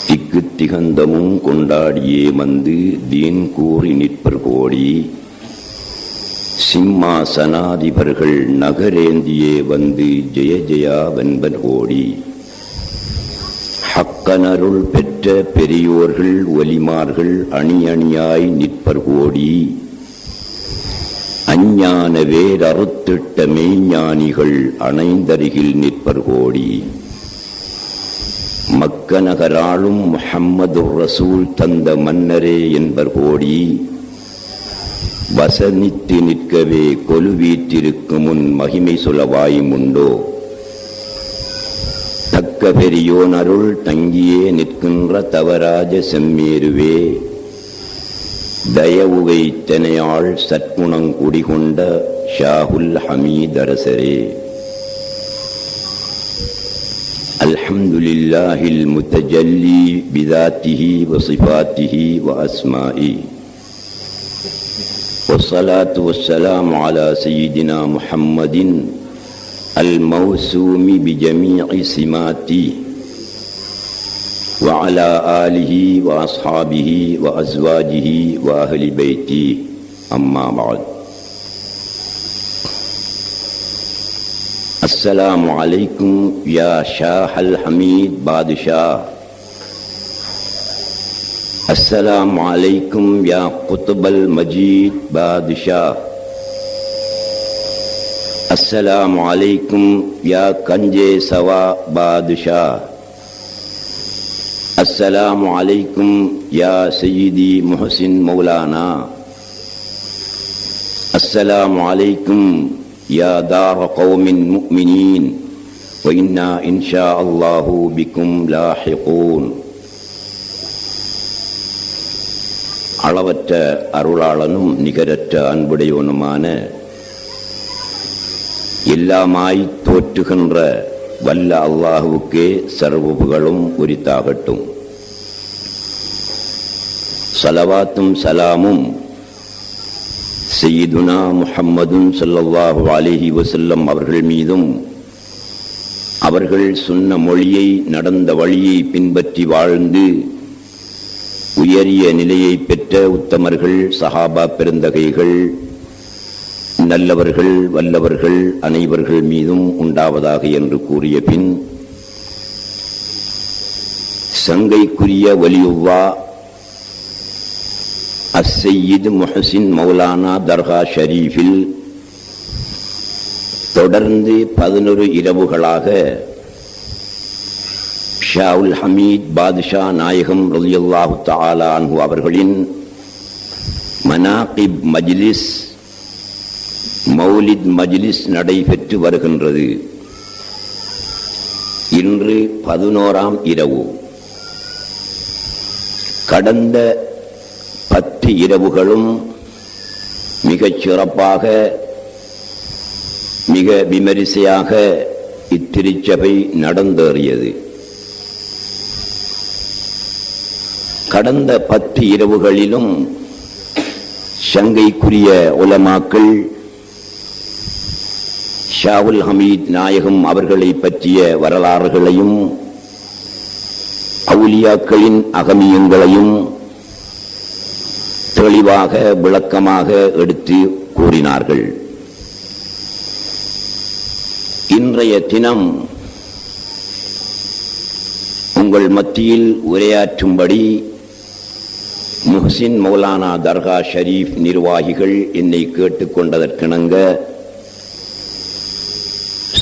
திக்கு திகந்தமும் கொண்டாடியே வந்து தீன் கூறி நிற்பர் கோடி, சிம்மாசனாதிபர்கள் நகரேந்தியே வந்து ஜெய ஜெயா வென்பர் கோடி. ஹக்கனருள் பெற்ற பெரியோர்கள் ஒலிமார்கள் அணி அணியாய் நிற்பர் கோடி, அஞ்ஞான வேர் அறுத்திட்ட மெய்ஞானிகள் அணைந்தருகில் நிற்பர் கோடி. மக்க நகராளும் முஹம்மதுர் ரசூல் தந்த மன்னரே என்பர் கோடி, வசனித்து நிற்கவே கொலுவீற்றிருக்கும் முன் மகிமை சொலவாயும் உண்டோ. தக்க பெரியோன் அருள் தங்கியே நிற்கின்ற தவராஜ செம்மேருவே, தயவுவை தெனையாள் சற்குணங் குடிகொண்ட ஷாஹுல் ஹமீதரசரே. அல்ஹம்துலில்லாஹில் முத்தஜல்லி பிதாத்திஹி வசிஃபாத்திஹி வஅஸ்மாஇ, வஸ்ஸலாத்து வஸ்ஸலாமு அலா சய்யிதினா முஹம்மதின் الموسوم بجميع سماته وعلى آله وأصحابه وأزواجه وأهل بيته أما بعد. السلام عليكم يا شاه الحميد بادشاہ، السلام عليكم يا قطب المجيد بادشاہ، السلام علیکم یا کنجے سوا بادشاہ، السلام علیکم یا سیدی محسن مولانا، السلام علیکم یا دار قوم مؤمنین وإنا إن شاء الله بكم لاحقون. அளவற்ற அருளாளனும் நிகரற்ற அன்புடையவனுமான எல்லாமாய் தோற்றுகின்ற வல்ல அல்லாஹுவுக்கே சர்வ புகழும் உரித்தாகட்டும். ஸலவாத்தும் சலாமும் சய்யிதுனா முஹம்மதுன் ஸல்லல்லாஹு அலைஹி வஸல்லம் அவர்கள் மீதும், அவர்கள் சொன்ன மொழியை நடந்த வழியை பின்பற்றி வாழ்ந்து உயரிய நிலையை பெற்ற உத்தமர்கள் சஹாபா பெருந்தகைகள் நல்லவர்கள் வல்லவர்கள் அனைவர்கள் மீதும் உண்டாவதாக என்று கூறிய பின், சங்கைக்குரிய வலியுல்லா அஸ்ஸையித் முஹ்சின் மௌலானா தர்கா ஷரீஃபில் தொடர்ந்து 11 இரவுகளாக ஷாவுல் ஹமீத் பாதுஷா நாயகம் ரலியல்லாஹு தஆலா அன்ஹு அவர்களின் மனாகிப் மஜ்லிஸ் மௌலித் மஜ்லிஸ் நடைபெற்று வருகின்றது. இன்று 11ஆம் இரவு. கடந்த 10 இரவுகளும் மிகச் சிறப்பாக மிக விமரிசையாக இத்திருச்சபை நடந்தேறியது. கடந்த 10 இரவுகளிலும் சங்கைக்குரிய உலமாக்கள் ஷாவுல் ஹமீத் நாயகம் அவர்களை பற்றிய வரலாறுகளையும் அவுலியாக்களின் அகமியங்களையும் தெளிவாக விளக்கமாக எடுத்து கூறினார்கள். இன்றைய தினம் உங்கள் மத்தியில் உரையாற்றும்படி முஹ்சின் மௌலானா தர்கா ஷரீஃப் நிர்வாகிகள் என்னை கேட்டுக்கொண்டதற்கிணங்க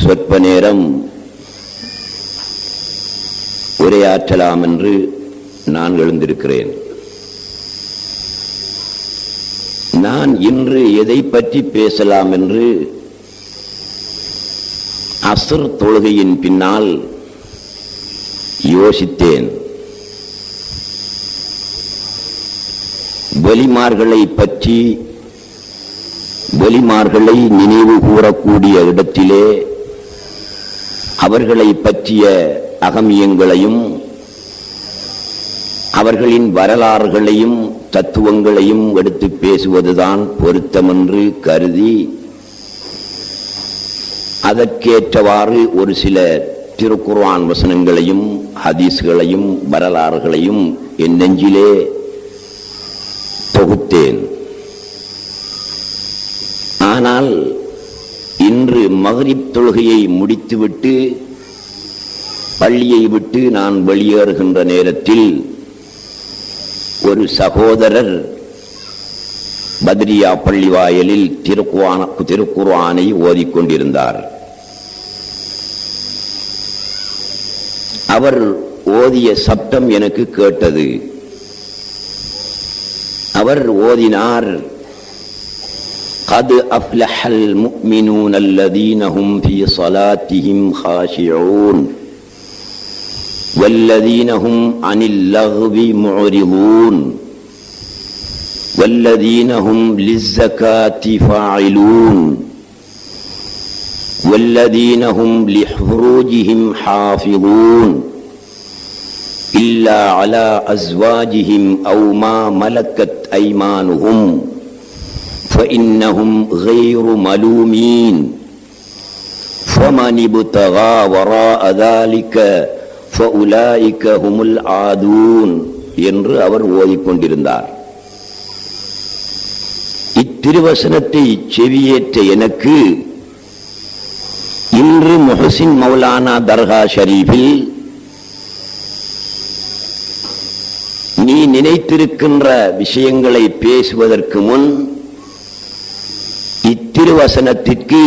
சொற்ப நேரம் உரையாற்றலாம் என்று நான் எழுந்திருக்கிறேன். நான் இன்று எதை பற்றி பேசலாம் என்று அஸ்ர் தொழுகையின் பின்னால் யோசித்தேன். வலிமார்களை பற்றி, வலிமார்களை நினைவு கூறக்கூடிய இடத்திலே அவர்களை பற்றிய அகமியங்களையும் அவர்களின் வரலாறுகளையும் தத்துவங்களையும் எடுத்து பேசுவதுதான் பொருத்தமென்று கருதி அதற்கேற்றவாறு ஒரு சில திருக்குர்ஆன் வசனங்களையும் ஹதீஸ்களையும் வரலாறுகளையும் என் நெஞ்சிலே தொகுத்தேன். ஆனால் இன்று மக்ரிப் தொழுகையை முடித்துவிட்டு பள்ளியை விட்டு நான் வெளியேறுகின்ற நேரத்தில் ஒரு சகோதரர் பத்ரியா பள்ளி வாயிலில் திருக்குர்ஆனை ஓதிக்கொண்டிருந்தார். அவர் ஓதிய சப்தம் எனக்கு கேட்டது. அவர் ஓதினார், قد أفلح المؤمنون الذين هم في صلاتهم خاشعون والذين هم عن اللغو معرضون والذين هم للزكاة فاعلون والذين هم لفروجهم حافظون إلا على أزواجهم أو ما ملكت أيمانهم فإنهم غير ملومين فمن ابتغى وراء ذلك فأولئك هم العادون என்று அவர் ஓதிக்கொண்டிருந்தார். இத்திருவசனத்தை செவியேற்ற எனக்கு இன்று முஹ்சின் மௌலானா தர்கா ஷரீஃபில் நீ நினைத்திருக்கின்ற விஷயங்களை பேசுவதற்கு முன் இத்திருவசனத்திற்கு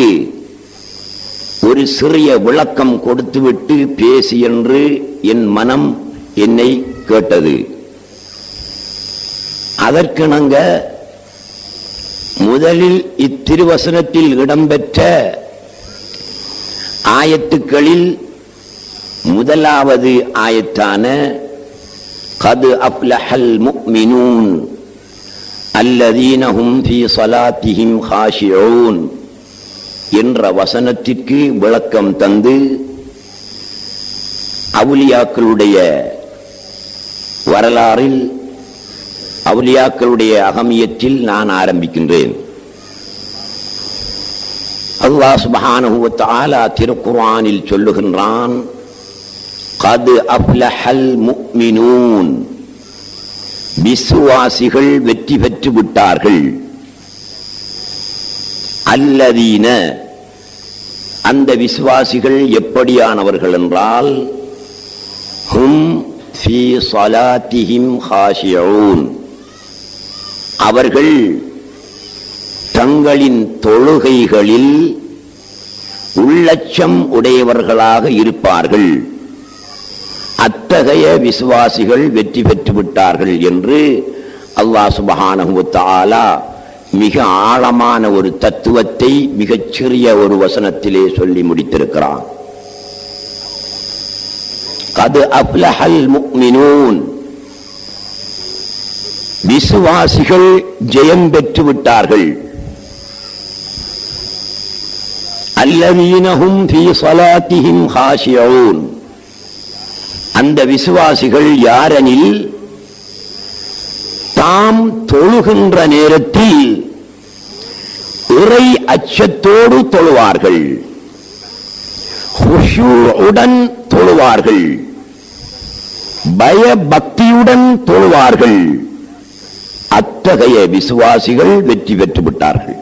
ஒரு சிறிய விளக்கம் கொடுத்துவிட்டு பேசி என்று என் மனம் என்னை கேட்டது. அதற்கிணங்க முதலில் இத்திருவசனத்தில் இடம்பெற்ற ஆயத்துக்களில் முதலாவது ஆயத்தான قد أفلح المؤمنون الذين هم في صلاتهم خاشعون என்ற வசனத்திற்கு விளக்கம் தந்து அவுலியாக்களுடைய வரலாறில் அவுலியாக்களுடைய அகமியத்தில் நான் ஆரம்பிக்கின்றேன். அல்லாஹ் சுப்ஹானஹு வ தஆலா திருக்குர்ஆனில் சொல்லுகின்றான், قد أفلح المؤمنون விசுவாசிகள் வெற்றி பெற்று விட்டார்கள். அல்லதீன அந்த விசுவாசிகள் எப்படியானவர்கள் என்றால், ஹும் ஃபீ ஸலாத்திஹிம் காஷிஊன் அவர்கள் தங்களின் தொழுகைகளில் உள்ளச்சம் உடையவர்களாக இருப்பார்கள். அத்தகைய விசுவாசிகள் வெற்றி பெற்று விட்டார்கள் என்று அல்லாஹ் சுப்ஹானஹு வ தஆலா மிக ஆழமான ஒரு தத்துவத்தை மிகச் சிறிய ஒரு வசனத்திலே சொல்லி முடித்திருக்கிறான். கத் அஃப்லஹல் முஃமினூன் விசுவாசிகள் ஜெயம் பெற்று விட்டார்கள். அல்லதீன ஹும் ஃபீ ஸலாத்திஹிம் காஷிஊன் அந்த விசுவாசிகள் யாரெனில் தாம் தொழுகின்ற நேரத்தில் இறை அச்சத்தோடு தொழுவார்கள், குஷூஉடன் தொழுவார்கள், பயபக்தியுடன் தொழுவார்கள். அத்தகைய விசுவாசிகள் வெற்றி பெற்று விட்டார்கள்.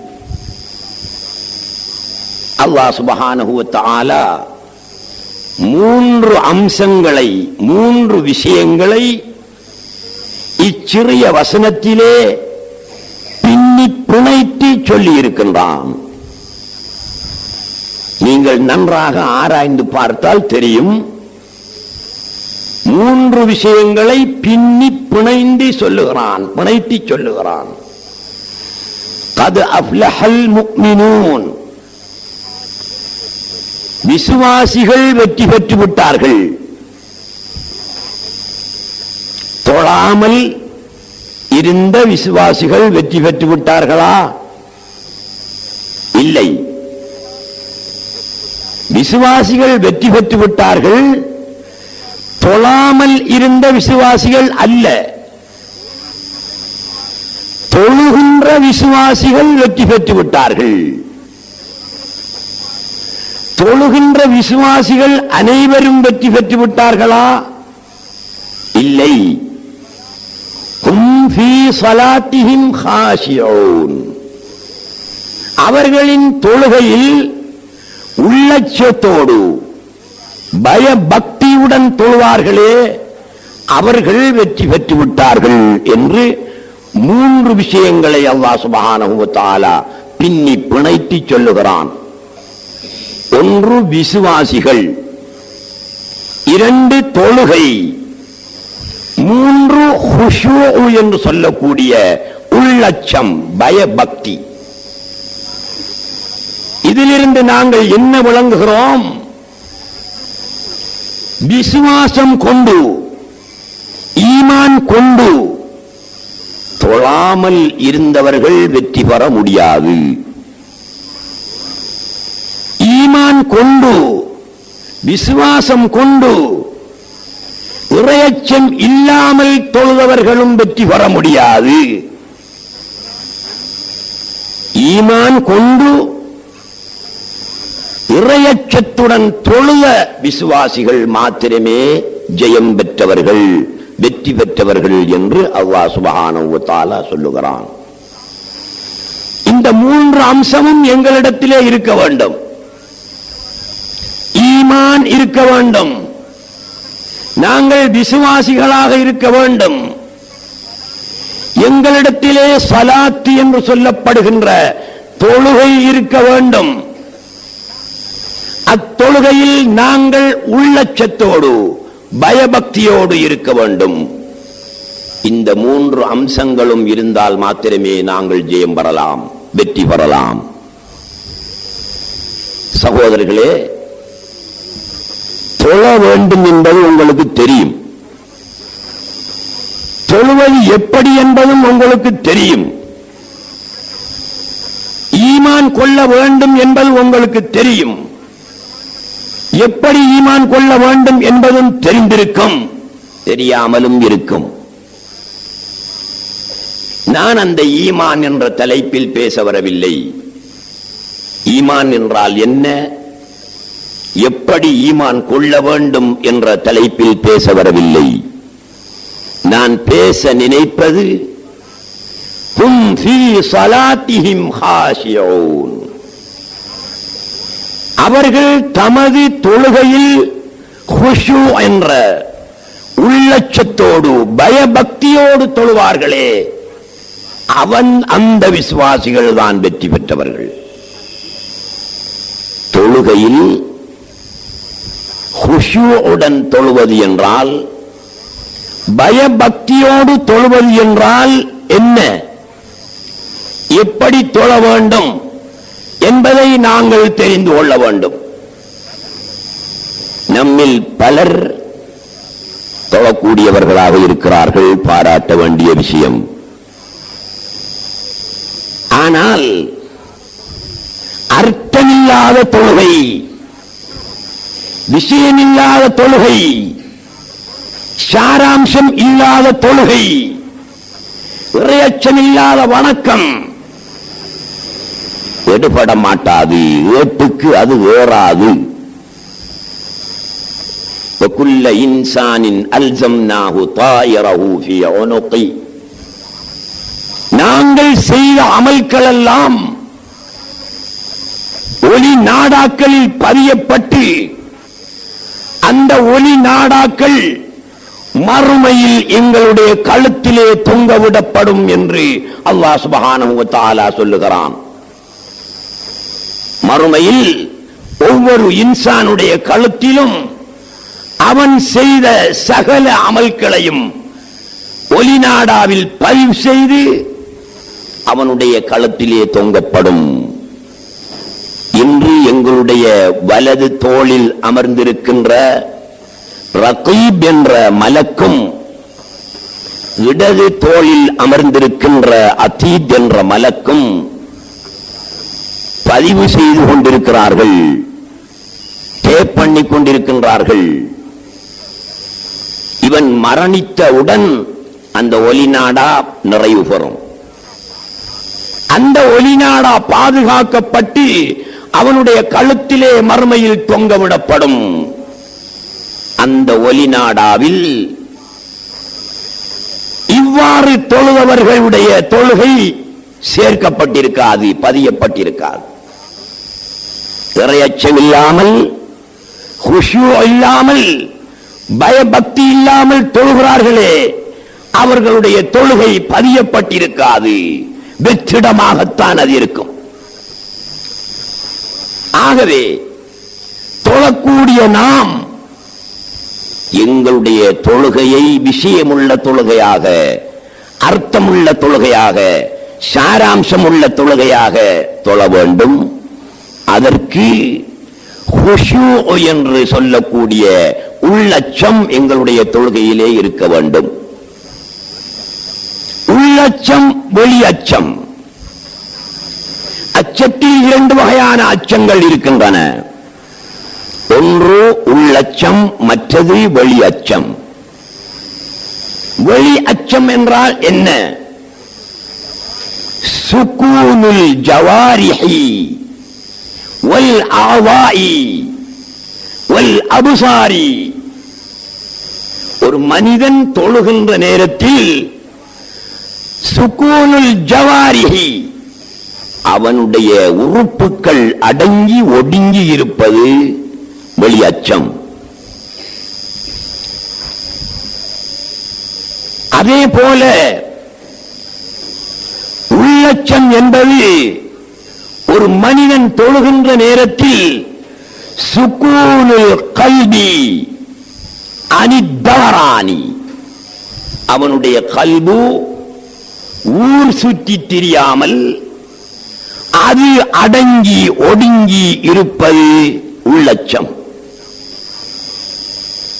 அல்லாஹ் சுப்ஹானஹு வ தஆலா மூன்று அம்சங்களை, மூன்று விஷயங்களை இச்சிறிய வசனத்திலே பின்னி பிணைத்து சொல்லி இருக்கின்றான். நீங்கள் நன்றாக ஆராய்ந்து பார்த்தால் தெரியும். மூன்று விஷயங்களை பின்னி பிணைந்து சொல்லுகிறான், பிணைத்து சொல்லுகிறான். கத் அஃப்லஹல் முஃமினூன் விசுவாசிகள் வெற்றி பெற்று விட்டார்கள். தொழாமல் இருந்த விசுவாசிகள் வெற்றி பெற்று விட்டார்களா? இல்லை. விசுவாசிகள் வெற்றி பெற்று விட்டார்கள், தொழாமல் இருந்த விசுவாசிகள் அல்ல. தொழுகின்ற விசுவாசிகள் வெற்றி பெற்று விட்டார்கள். தொழுகின்ற விசுவாசிகள் அனைவரும் வெற்றி பெற்று விட்டார்களா? இல்லை. ஹும் ஃபீ ஸலாத்திஹிம் காஷிஊன். அவர்களின் தொழுகையில் உள்ளச்சத்தோடு பயபக்தியுடன் தொழுவார்களே, அவர்கள் வெற்றி பெற்று விட்டார்கள் என்று 3 விஷயங்களை அல்லாஹ் சுப்ஹானஹு வ தஆலா பின்னி பிணைத்து சொல்லுகிறான். 1 விசுவாசிகள், 2 தொழுகை, 3 ஹுஷூ என்று சொல்லக்கூடிய உள்ளச்சம், பயபக்தி. இதிலிருந்து நாங்கள் என்ன விளங்குகிறோம்? விசுவாசம் கொண்டு, ஈமான் கொண்டு தொழாமல் இருந்தவர்கள் வெற்றி பெற முடியாது. ஈமான் கொண்டு, விசுவாசம் கொண்டு, இறையச்சம் இல்லாமல் தொழுதவர்களும் வெற்றி பெற முடியாது. ஈமான் கொண்டு இறையச்சத்துடன் தொழுத விசுவாசிகள் மாத்திரமே ஜெயம் பெற்றவர்கள், வெற்றி பெற்றவர்கள் என்று அல்லாஹ் சுப்ஹானஹு வ தஆலா சொல்லுகிறான். இந்த 3 அம்சமும் எங்களிடத்திலே இருக்க வேண்டும். ஈமான் இருக்க வேண்டும், நாங்கள் விசுவாசிகளாக இருக்க வேண்டும், எங்களிடத்திலே ஸலாத் என்று சொல்லப்படுகின்ற தொழுகை இருக்க வேண்டும். அத்தொழுகையில் நாங்கள் உள்ளச்சத்தோடு பயபக்தியோடு இருக்க வேண்டும். இந்த 3 அம்சங்களும் இருந்தால் மாத்திரமே நாங்கள் ஜெயம் பெறலாம், வெற்றி பெறலாம். சகோதரர்களே, தொழ வேண்டும் என்பது உங்களுக்கு தெரியும், தொழுவது எப்படி என்பதும் உங்களுக்கு தெரியும், ஈமான் கொள்ள வேண்டும் என்பது உங்களுக்கு தெரியும், எப்படி ஈமான் கொள்ள வேண்டும் என்பதும் தெரிந்திருக்கும், தெரியாமலும் இருக்கும். நான் அந்த ஈமான் என்ற தலைப்பில் பேச வரவில்லை. ஈமான் என்றால் என்ன, எப்படி ஈமான் கொள்ள வேண்டும் என்ற தலைப்பில் பேச வரவில்லை. நான் பேச நினைப்பது ஹும் ஃபீ ஸலாத்திஹிம் காஷிஊன். அவர்கள் தமது தொழுகையில் ஹுஷூ என்ற உள்ளச்சத்தோடு பயபக்தியோடு தொழுவார்களே, அந்த விசுவாசிகள் தான் வெற்றி பெற்றவர்கள். தொழுகையில் ஹுஷூஉடன் தொழுவது என்றால், பயபக்தியோடு தொழுவது என்றால் என்ன, எப்படி தொழ வேண்டும் என்பதை நாங்கள் தெரிந்து கொள்ள வேண்டும். நம்மில் பலர் தொழக்கூடியவர்களாக இருக்கிறார்கள், பாராட்ட வேண்டிய விஷயம். ஆனால் அர்த்தமில்லாத தொழுகை, விஷயமில்லாத தொழுகை, சாராம்சம் இல்லாத தொழுகை, இறையச்சமில்லாத வணக்கம் எடுபட மாட்டாது, ஏட்டுக்கு அது ஏறாது. وَكُلَّ إِنسَانٍ أَلْزَمْنَاهُ طَائِرَهُ فِي عُنُقِهِ. நாங்கள் செய்த அமல்கள் எல்லாம் ஒளி நாடாக்களில் பதியப்பட்டு அந்த ஒளி நாடாக்கள் மறுமையில் எங்களுடைய கழுத்திலே தொங்கவிடப்படும் என்று அல்லாஹ் சுப்ஹானஹு வ தஆலா சொல்லுகிறான். மறுமையில் ஒவ்வொரு இன்சானுடைய கழுத்திலும் அவன் செய்த சகல அமல்களையும் ஒலிநாடாவில் பதிவு செய்து அவனுடைய கழுத்திலே தொங்கப்படும். இன்று எங்களுடைய வலது தோளில் அமர்ந்திருக்கின்ற ரகீப் என்ற மலக்கும், இடது தோளில் அமர்ந்திருக்கின்ற அதீத் என்ற மலக்கும் பதிவு செய்து கொண்டிருக்கிறார்கள், டேப் பண்ணி கொண்டிருக்கின்றார்கள். இவன் மரணித்தவுடன் அந்த ஒலிநாடா நிறைவு பெறும். அந்த ஒளிநாடா பாதுகாக்கப்பட்டு அவனுடைய கழுத்திலே மறுமையில் தொங்கவிடப்படும். அந்த ஒளிநாடாவில் இவ்வாறு தொழுபவர்களுடைய தொழுகை சேர்க்கப்பட்டிருக்காது, பதியப்பட்டிருக்காது. இறையச்சம் இல்லாமல், குஷூ இல்லாமல், பயபக்தி இல்லாமல் தொழுகிறார்களே, அவர்களுடைய தொழுகை பதியப்பட்டிருக்காது. வெற்றிடமாகத்தான் அது இருக்கும். ஆகவே தொழக்கூடிய நாம் எங்களுடைய தொழுகையை விஷயமுள்ள தொழுகையாக, அர்த்தமுள்ள தொழுகையாக, சாராம்சம் உள்ள தொழுகையாக தொழ வேண்டும். அதற்கு குஷூ என்று சொல்லக்கூடிய உள்ளச்சம் எங்களுடைய தொழுகையிலே இருக்க வேண்டும். உள்ளச்சம், வெளி அச்சம். அச்சத்தில் இரண்டு வகையான அச்சங்கள் இருக்கின்றன. ஒன்று உள்ளச்சம், மற்றது வெளி அச்சம். வெளி அச்சம் என்றால் என்ன? சுகூனுல் ஜவாரிஹி வல் ஆவாஇ வல் அபுசாரி. ஒரு மனிதன் தொழுகின்ற நேரத்தில் சுகூனுல் ஜவாரிஹி, அவனுடைய உறுப்புகள் அடங்கி ஒடுங்கி இருப்பது வெளி அச்சம். அதே போல உள்ளச்சம் என்பது ஒரு மனிதன் தொழுகின்ற நேரத்தில் சுகூனுல் கல்பி அனித்தவரானி, அவனுடைய கல்பு ஊர் சுற்றி திரியாமல் அது அடங்கி ஒடுங்கி இருப்பது உள்ளச்சம்.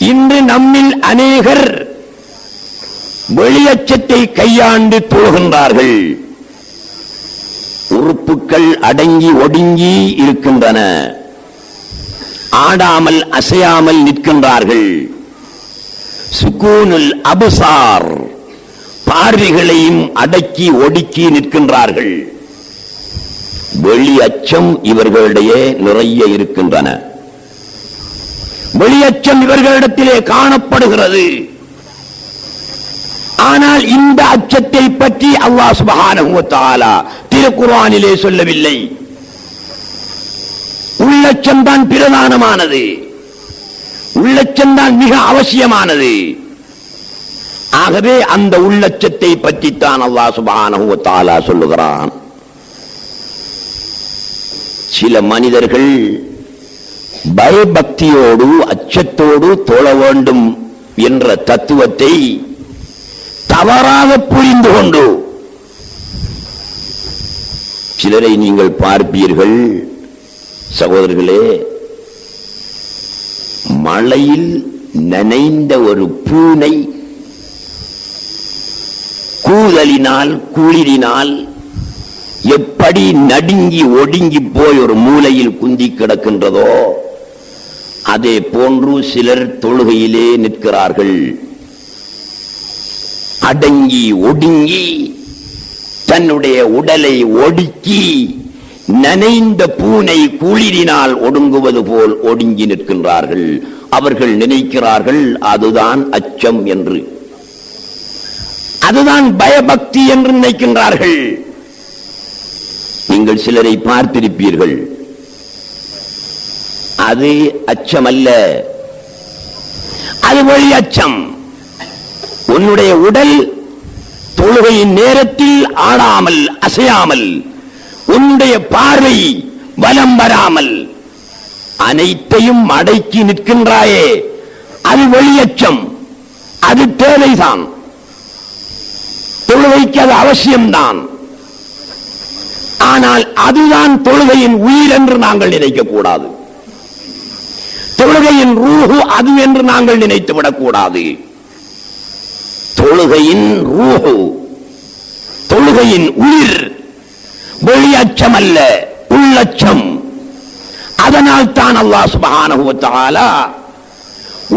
இன்று நம்மில் அநேகர் வெளியச்சத்தை கையாண்டு தொழுகின்றார்கள். உறுப்புகள் அடங்கி ஒடுங்கி இருக்கின்றன, ஆடாமல் அசையாமல் நிற்கின்றார்கள். சுகூனுல் அபுசார், பார்வைகளையும் அடக்கி ஒடுக்கி நிற்கின்றார்கள். வெளி அச்சம் இவர்களிடையே நிறைய இருக்கின்றன. வெளியச்சம் இவர்களிடத்திலே காணப்படுகிறது. ஆனால் இந்த அச்சத்தை பற்றி அல்லாஹ் சுப்ஹானஹு வ தஆலா திருக்குர்ஆனிலே சொல்லவில்லை. உள்ளச்சம் தான் பிரதானமானது, உள்ளச்சம் தான் மிக அவசியமானது. ஆகவே அந்த உள்ளச்சத்தை பற்றித்தான் அல்லாஹ் சுப்ஹானஹு வ தஆலா சொல்லுகிறான். சில மனிதர்கள் பயபக்தியோடு அச்சத்தோடு தொழ வேண்டும் என்ற தத்துவத்தை தவறாக புரிந்து கொண்டு சிலரை நீங்கள் பார்ப்பீர்கள் சகோதரர்களே, மழையில் நனைந்த ஒரு பூனை கூதலினால் குளிரினால் எப்படி நடுங்கி ஒடுங்கி போய் ஒரு மூலையில் குந்தி கிடக்கின்றதோ அதே போன்று சிலர் தொழுகையிலே நிற்கிறார்கள். அடங்கி ஒடுங்கி தன்னுடைய உடலை ஒடுக்கி நனைந்த பூனை குளிரினால் ஒடுங்குவது போல் ஒடுங்கி நிற்கின்றார்கள். அவர்கள் நினைக்கிறார்கள் அதுதான் அச்சம் என்று, அதுதான் பயபக்தி என்று நினைக்கின்றார்கள். நீங்கள் சிலரை பார்த்திருப்பீர்கள், அது அச்சமல்ல, அது வெளி அச்சம். உன்னுடைய உடல் தொழுகையின் நேரத்தில் ஆடாமல் அசையாமல், உன்னுடைய பார்வை வலம் வராமல் அனைத்தையும் அடக்கி நிற்கின்றாயே, அது வெளியச்சம், அது தேவைதான், தொழுகைக்கு அது அவசியம்தான். ஆனால் அதுதான் தொழுகையின் உயிர் என்று நாங்கள் நினைக்கக்கூடாது. தொழுகையின் ரூஹு அது என்று நாங்கள் நினைத்துவிடக் கூடாது. தொழுகையின் ரூஹு, தொழுகையின் உயிர் வெளியச்சம் அல்ல, உள்ளச்சம். அதனால் தான் அல்லாஹ் சுப்ஹானஹு வ தஆலா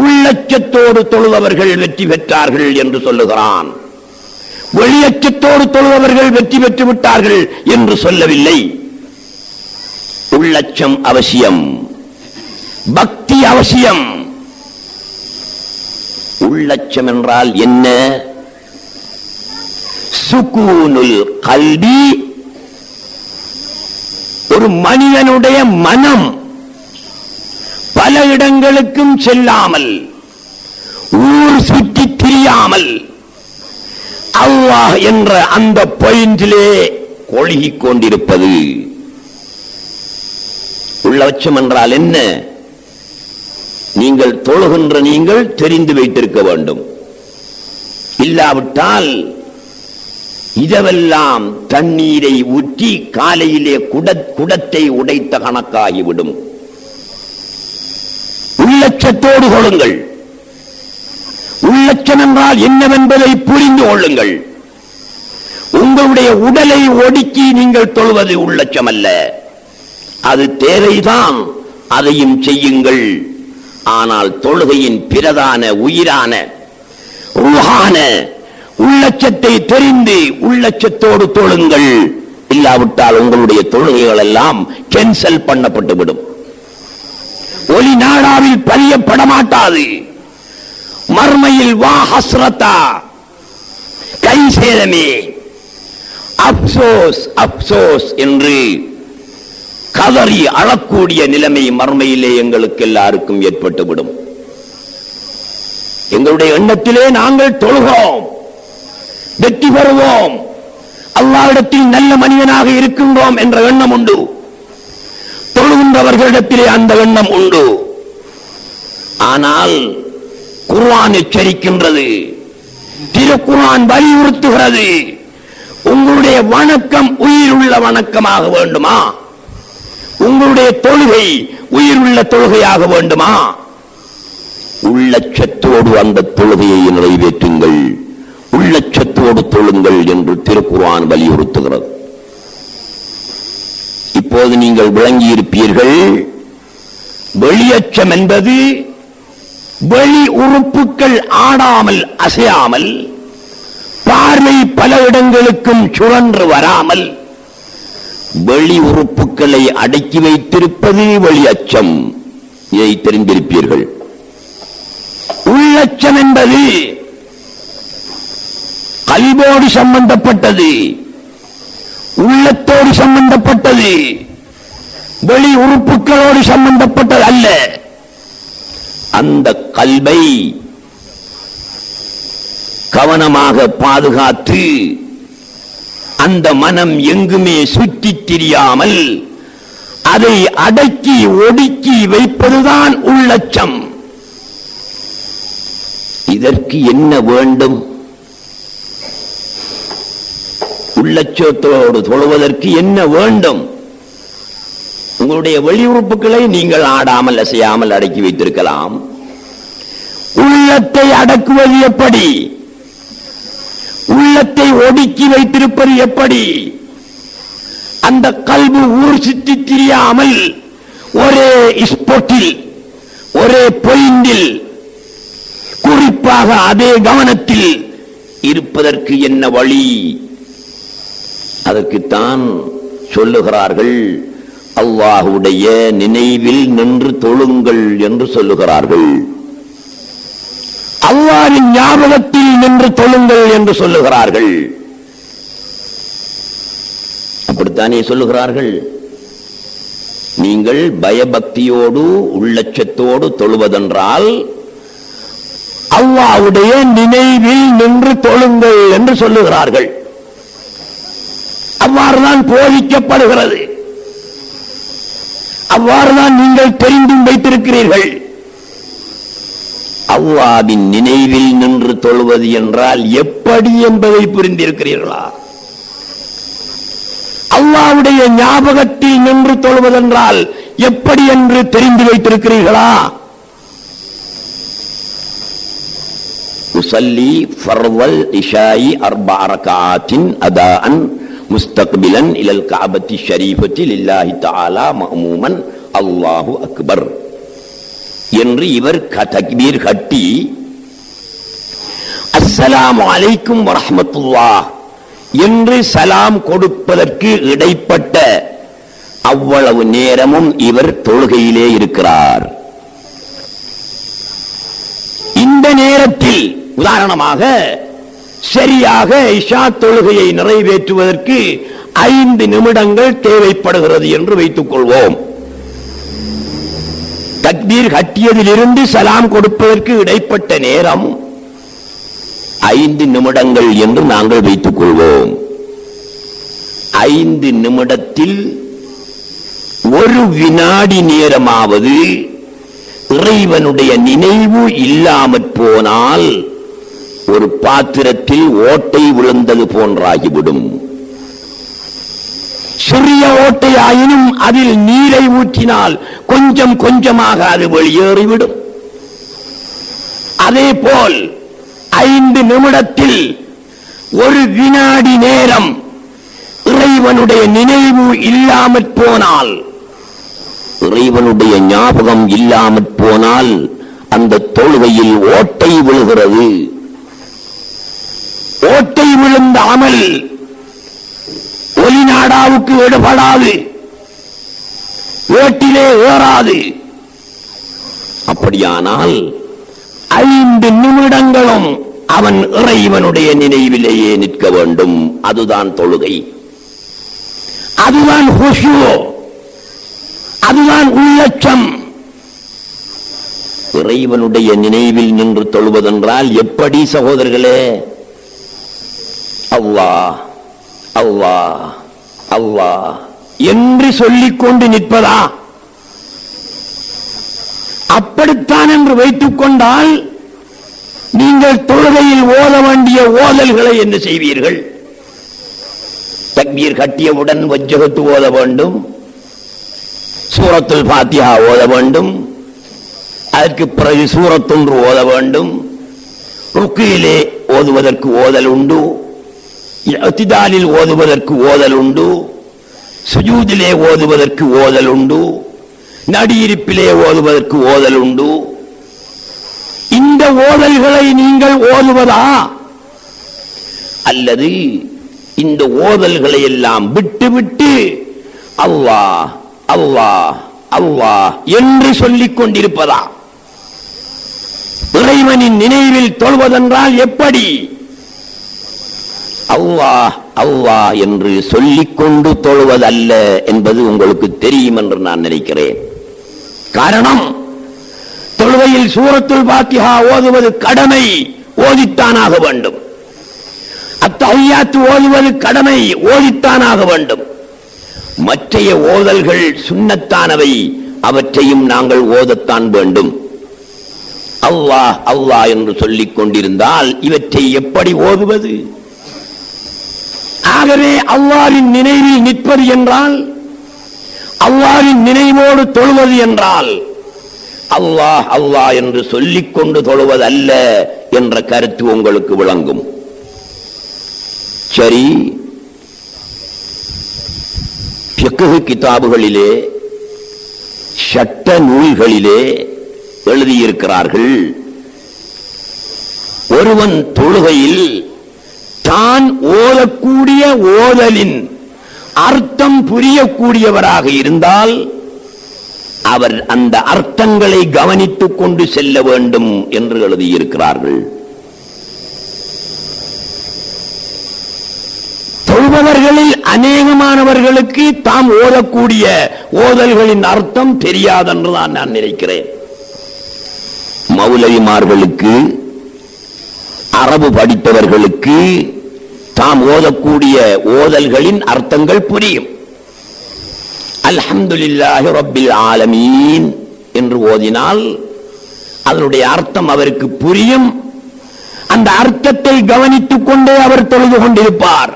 உள்ளச்சத்தோடு தொழுபவர்கள் வெற்றி பெற்றார்கள் என்று சொல்லுகிறான். வெளியச்சத்தோடு தொழுபவர்கள் வெற்றி பெற்று விட்டார்கள் என்று சொல்லவில்லை. உள்ளச்சம் அவசியம், பக்தி அவசியம். உள்ளச்சம் என்றால் என்ன? சுகூனுல் கல்வி, ஒரு மனிதனுடைய மனம் பல இடங்களுக்கும் செல்லாமல், ஊர் சுற்றி திரியாமல், அல்லாஹ் என்ற அந்த பாயிண்டிலே கொழுகிக் கொண்டிருப்பது. உள்ளச்சம் என்றால் என்ன? நீங்கள் தொழுகின்ற நீங்கள் தெரிந்து வைத்திருக்க வேண்டும். இல்லாவிட்டால் இதவெல்லாம் தண்ணீரை ஊற்றி காலையிலே குடத்தை உடைத்த கணக்காகிவிடும். உள்ளச்சத்தோடு கொள்ளுங்கள். உள்ளச்சம் என்றால் என்னவென்பதை புரிந்து கொள்ளுங்கள். உங்களுடைய உடலை ஒடுக்கி நீங்கள் தொழுவது உள்ளச்சம் அல்ல. அது தேவைதான், அதையும் செய்யுங்கள். ஆனால் தொழுகையின் பிரதான உயிரான ரூஹான உள்ளச்சத்தை தெரிந்து உள்ளச்சத்தோடு தொழுங்கள். இல்லாவிட்டால் உங்களுடைய தொழுகைகள் எல்லாம் கேன்சல் பண்ணப்பட்டுவிடும். ஒளி நாடாவில் பதியப்பட மாட்டாது. மர்மையில் வா ஹஸ்ரத்தா, கை சேதமே, அப்சோஸ் அப்சோஸ் என்று கதறி அழக்கூடிய நிலைமை மர்மையிலே எங்களுக்கு எல்லாருக்கும் ஏற்பட்டுவிடும். எங்களுடைய எண்ணத்திலே நாங்கள் தொழுகிறோம், வெற்றி பெறுவோம், அல்லாஹ்விடத்தில் நல்ல மனிதனாக இருக்கின்றோம் என்ற எண்ணம் உண்டு. தொழுகின்றவர்களிடத்திலே அந்த எண்ணம் உண்டு. ஆனால் குர்ஆன் எச்சரிக்கின்றது, திருக்குர்ஆன் வலியுறுத்துகிறது. உங்களுடைய வணக்கம் உயிருள்ள வணக்கமாக வேண்டுமா? உங்களுடைய தொழுகை உயிருள்ள தொழுகையாக வேண்டுமா? உள்ளச்சத்தோடு அந்த தொழுகையை நிறைவேற்றுங்கள், உள்ளச்சத்தோடு தொழுங்கள் என்று திருக்குர்ஆன் வலியுறுத்துகிறது. இப்போது நீங்கள் விளங்கியிருப்பீர்கள், வெளியச்சம் என்பது வெளி உறுப்புகள் ஆடாமல் அசையாமல், பார்வை பல இடங்களுக்கும் சுழன்று வராமல் வெளி உறுப்புகளை அடக்கி வைத்திருப்பது வெளியச்சம். இதை தெரிந்திருப்பீர்கள். உள்ளச்சம் என்பது கல்வோடு சம்பந்தப்பட்டது, உள்ளத்தோடு சம்பந்தப்பட்டது, வெளி உறுப்புகளோடு சம்பந்தப்பட்டது அல்ல. அந்த கல்வை கவனமாக பாதுகாத்து அந்த மனம் எங்குமே சுற்றித் திரியாமல் அதை அடக்கி ஒடுக்கி வைப்பதுதான் உள்ளச்சம். இதற்கு என்ன வேண்டும்? உள்ளச்சத்தோடு தொழுவதற்கு என்ன வேண்டும்? உங்களுடைய வெளி உறுப்புகளை நீங்கள் ஆடாமல் அசையாமல் அடக்கி வைத்திருக்கலாம். உள்ளத்தை அடக்குவது எப்படி? உள்ளத்தை ஒடுக்கி வைத்திருப்பது எப்படி? அந்த கல்வி ஊர் சுற்றி திரியாமல் ஒரே ஸ்பாட்டில், ஒரே பாயிண்டில், குறிப்பாக அதே கவனத்தில் இருப்பதற்கு என்ன வழி? அதற்குத்தான் சொல்லுகிறார்கள், அல்லாஹ்வுடைய நினைவில் நின்று தொழுங்கள் என்று சொல்லுகிறார்கள். அல்லாஹ்வின் ஞாபகத்தில் நின்று தொழுங்கள் என்று சொல்லுகிறார்கள். அப்படித்தானே சொல்லுகிறார்கள். நீங்கள் பயபக்தியோடு உள்ளச்சத்தோடு தொழுவதென்றால் அல்லாஹ்வுடைய நினைவில் நின்று தொழுங்கள் என்று சொல்லுகிறார்கள். அவ்வாறுதான் போதிக்கப்படுகிறது, அவ்வாறுதான் நீங்கள் தெரிந்தும் வைத்திருக்கிறீர்கள். அல்லாஹ்வின் நினைவில் நின்று தொழுவது என்றால் எப்படி என்பதை புரிந்திருக்கிறீர்களா? அல்லாஹ்வுடைய ஞாபகத்தில் நின்று தொழுவதென்றால் எப்படி என்று தெரிந்து வைத்திருக்கிறீர்களா? உஸல்லி ஃபர்வல் இஷாஇ 4 ரக்அத்தின் அதாஅன் முஸ்தக்பிலன் இலல் கஅபத்தி ஷரீஃபத்தி லில்லாஹி தஆலா மஅமூமன் அல்லாஹு அக்பர் என்று இவர் தக்பீர் கட்டி அஸ்ஸலாமு அலைக்கும் வரஹ்மத்துல்லாஹ் என்று சலாம் கொடுப்பதற்கு இடைப்பட்ட அவ்வளவு நேரமும் இவர் தொழுகையிலே இருக்கிறார். இந்த நேரத்தில் உதாரணமாக சரியாக இஷா தொழுகையை நிறைவேற்றுவதற்கு 5 நிமிடங்கள் தேவைப்படுகிறது என்று வைத்துக் கொள்வோம். தக்பீர் கட்டியதிலிருந்து சலாம் கொடுப்பதற்கு இடைப்பட்ட நேரம் 5 நிமிடங்கள் என்று நாங்கள் வைத்துக் கொள்வோம். 5 நிமிடத்தில் 1 வினாடி நேரமாவது இறைவனுடைய நினைவு இல்லாமற் போனால் ஒரு பாத்திரத்தில் ஓட்டை விழுந்தது போன்றாகிவிடும். சிறிய ஓட்டை ஆயினும் அதில் நீரை ஊற்றினால் கொஞ்சம் கொஞ்சமாக அது வெளியேறிவிடும். அதே போல் 5 நிமிடத்தில் 1 வினாடி நேரம் இறைவனுடைய நினைவு இல்லாமற் போனால், இறைவனுடைய ஞாபகம் இல்லாமற் போனால் அந்த தொழுகையில் ஓட்டை விழுகிறது. ஓட்டை விழுந்த அமல் ஒலிநாடாவுக்கு எடுபடாது, ஏட்டிலே ஏறாது. அப்படியானால் 5 நிமிடங்களும் அவன் இறைவனுடைய நினைவிலேயே நிற்க வேண்டும். அதுதான் தொழுகை, அதுதான் ஹுஷூ, அதுதான் உள்ளச்சம். இறைவனுடைய நினைவில் நின்று தொழுவதென்றால் எப்படி சகோதரர்களே? அல்லாஹ் அல்லாஹ் அல்லாஹ் என்று சொல்லிக் கொண்டு நிற்பதா? அப்படித்தான் என்று வைத்துக் கொண்டால் நீங்கள் தொழுகையில் ஓத வேண்டிய ஓதல்களை என்ன செய்வீர்கள்? தக்பீர் கட்டியவுடன் வஜ்ஜகத்து ஓத வேண்டும், சூரத்துல் ஃபாத்திஹா ஓத வேண்டும், அதற்கு பிறகு சூரத்தொன்று ஓத வேண்டும், ருக்குயிலே ஓதுவதற்கு ஓதல் உண்டு, இஅ்திதாலில் ஓதுவதற்கு ஓதல் உண்டு, சுஜூதிலே ஓதுவதற்கு ஓதல் உண்டு, நடியிருப்பிலே ஓதுவதற்கு ஓதல் உண்டு. இந்த ஓதல்களை நீங்கள் ஓதுவதா அல்லது இந்த ஓதல்களை எல்லாம் விட்டுவிட்டு அல்லாஹ் அல்லாஹ் அல்லாஹ் என்று சொல்லிக் கொண்டிருப்பதா? இறைவனின் நினைவில் தொழுவதென்றால் எப்படி? அல்லாஹ் அல்லாஹ் என்று சொல்லிக்கொண்டு தொழுவதல்ல என்பது உங்களுக்கு தெரியும் என்று நான் நினைக்கிறேன். காரணம், தொழுகையில் சூரத்துல் ஃபாத்திஹா ஓதுவது கடமை, ஓதித்தானாக வேண்டும். அத்தஹியாத்து ஓதுவது கடமை, ஓதித்தானாக வேண்டும். மற்றைய ஓதல்கள் சுன்னத்தானவை, அவற்றையும் நாங்கள் ஓதத்தான் வேண்டும். அல்லாஹ் அல்லாஹ் என்று சொல்லிக் கொண்டிருந்தால் இவற்றை எப்படி ஓதுவது? ஆகவே அல்லாஹ்வின் நினைவில் நிற்பது என்றால், அல்லாஹ்வின் நினைவோடு தொழுவது என்றால் அல்லாஹ் அல்லாஹ் என்று சொல்லிக் கொண்டு தொழுவதல்ல என்ற கருத்து உங்களுக்கு விளங்கும். சரி, ஃபிக்ஹ் கிதாபுகளிலே, சட்ட நூல்களிலே எழுதியிருக்கிறார்கள், ஒருவன் தொழுகையில் தான் ஓதக்கூடிய ஓதலின் அர்த்தம் புரியக்கூடியவராக இருந்தால் அவர் அந்த அர்த்தங்களை கவனித்துக் கொண்டு செல்ல வேண்டும் என்று எழுதியிருக்கிறார்கள். தொழுபவர்களில் அநேகமானவர்களுக்கு தாம் ஓதக்கூடிய ஓதல்களின் அர்த்தம் தெரியாதென்று நான் நினைக்கிறேன். மௌலவிமார்களுக்கு, அரபு படித்தவர்களுக்கு தாம் ஓதக்கூடிய ஓதல்களின் அர்த்தங்கள் புரியும். அல்ஹம்துலில்லாஹி ரப்பில் ஆலமீன் என்று ஓதினால் அதனுடைய அர்த்தம் அவருக்கு புரியும். அந்த அர்த்தத்தை கவனித்துக் கொண்டே அவர் தொழுது கொண்டிருப்பார்.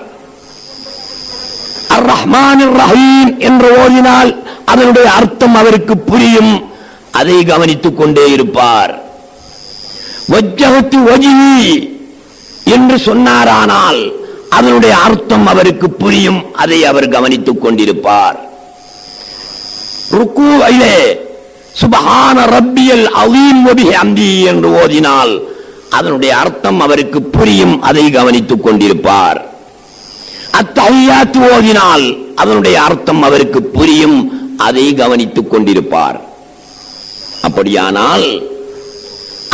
அர் ரஹ்மானிர் ரஹீம் என்று ஓதினால் அதனுடைய அர்த்தம் அவருக்கு புரியும், அதை கவனித்துக் கொண்டே இருப்பார். வஜ்ஜஹத்து வஜ்ஹி என்று சொன்னாரானால் அதனுடைய அர்த்தம் அவருக்கு புரியும், அதை அவர் கவனித்துக் கொண்டிருப்பார். ருக்கூஇலே சுப்ஹான ரப்பியல் அஸீம் வ பிஹம்திஹி என்று ஓதினால் அதனுடைய அர்த்தம் அவருக்கு புரியும், அதை கவனித்துக் கொண்டிருப்பார். அத்தஹியாத்து ஓதினால் அதனுடைய அர்த்தம் அவருக்கு புரியும், அதை கவனித்துக் கொண்டிருப்பார். அப்படியானால்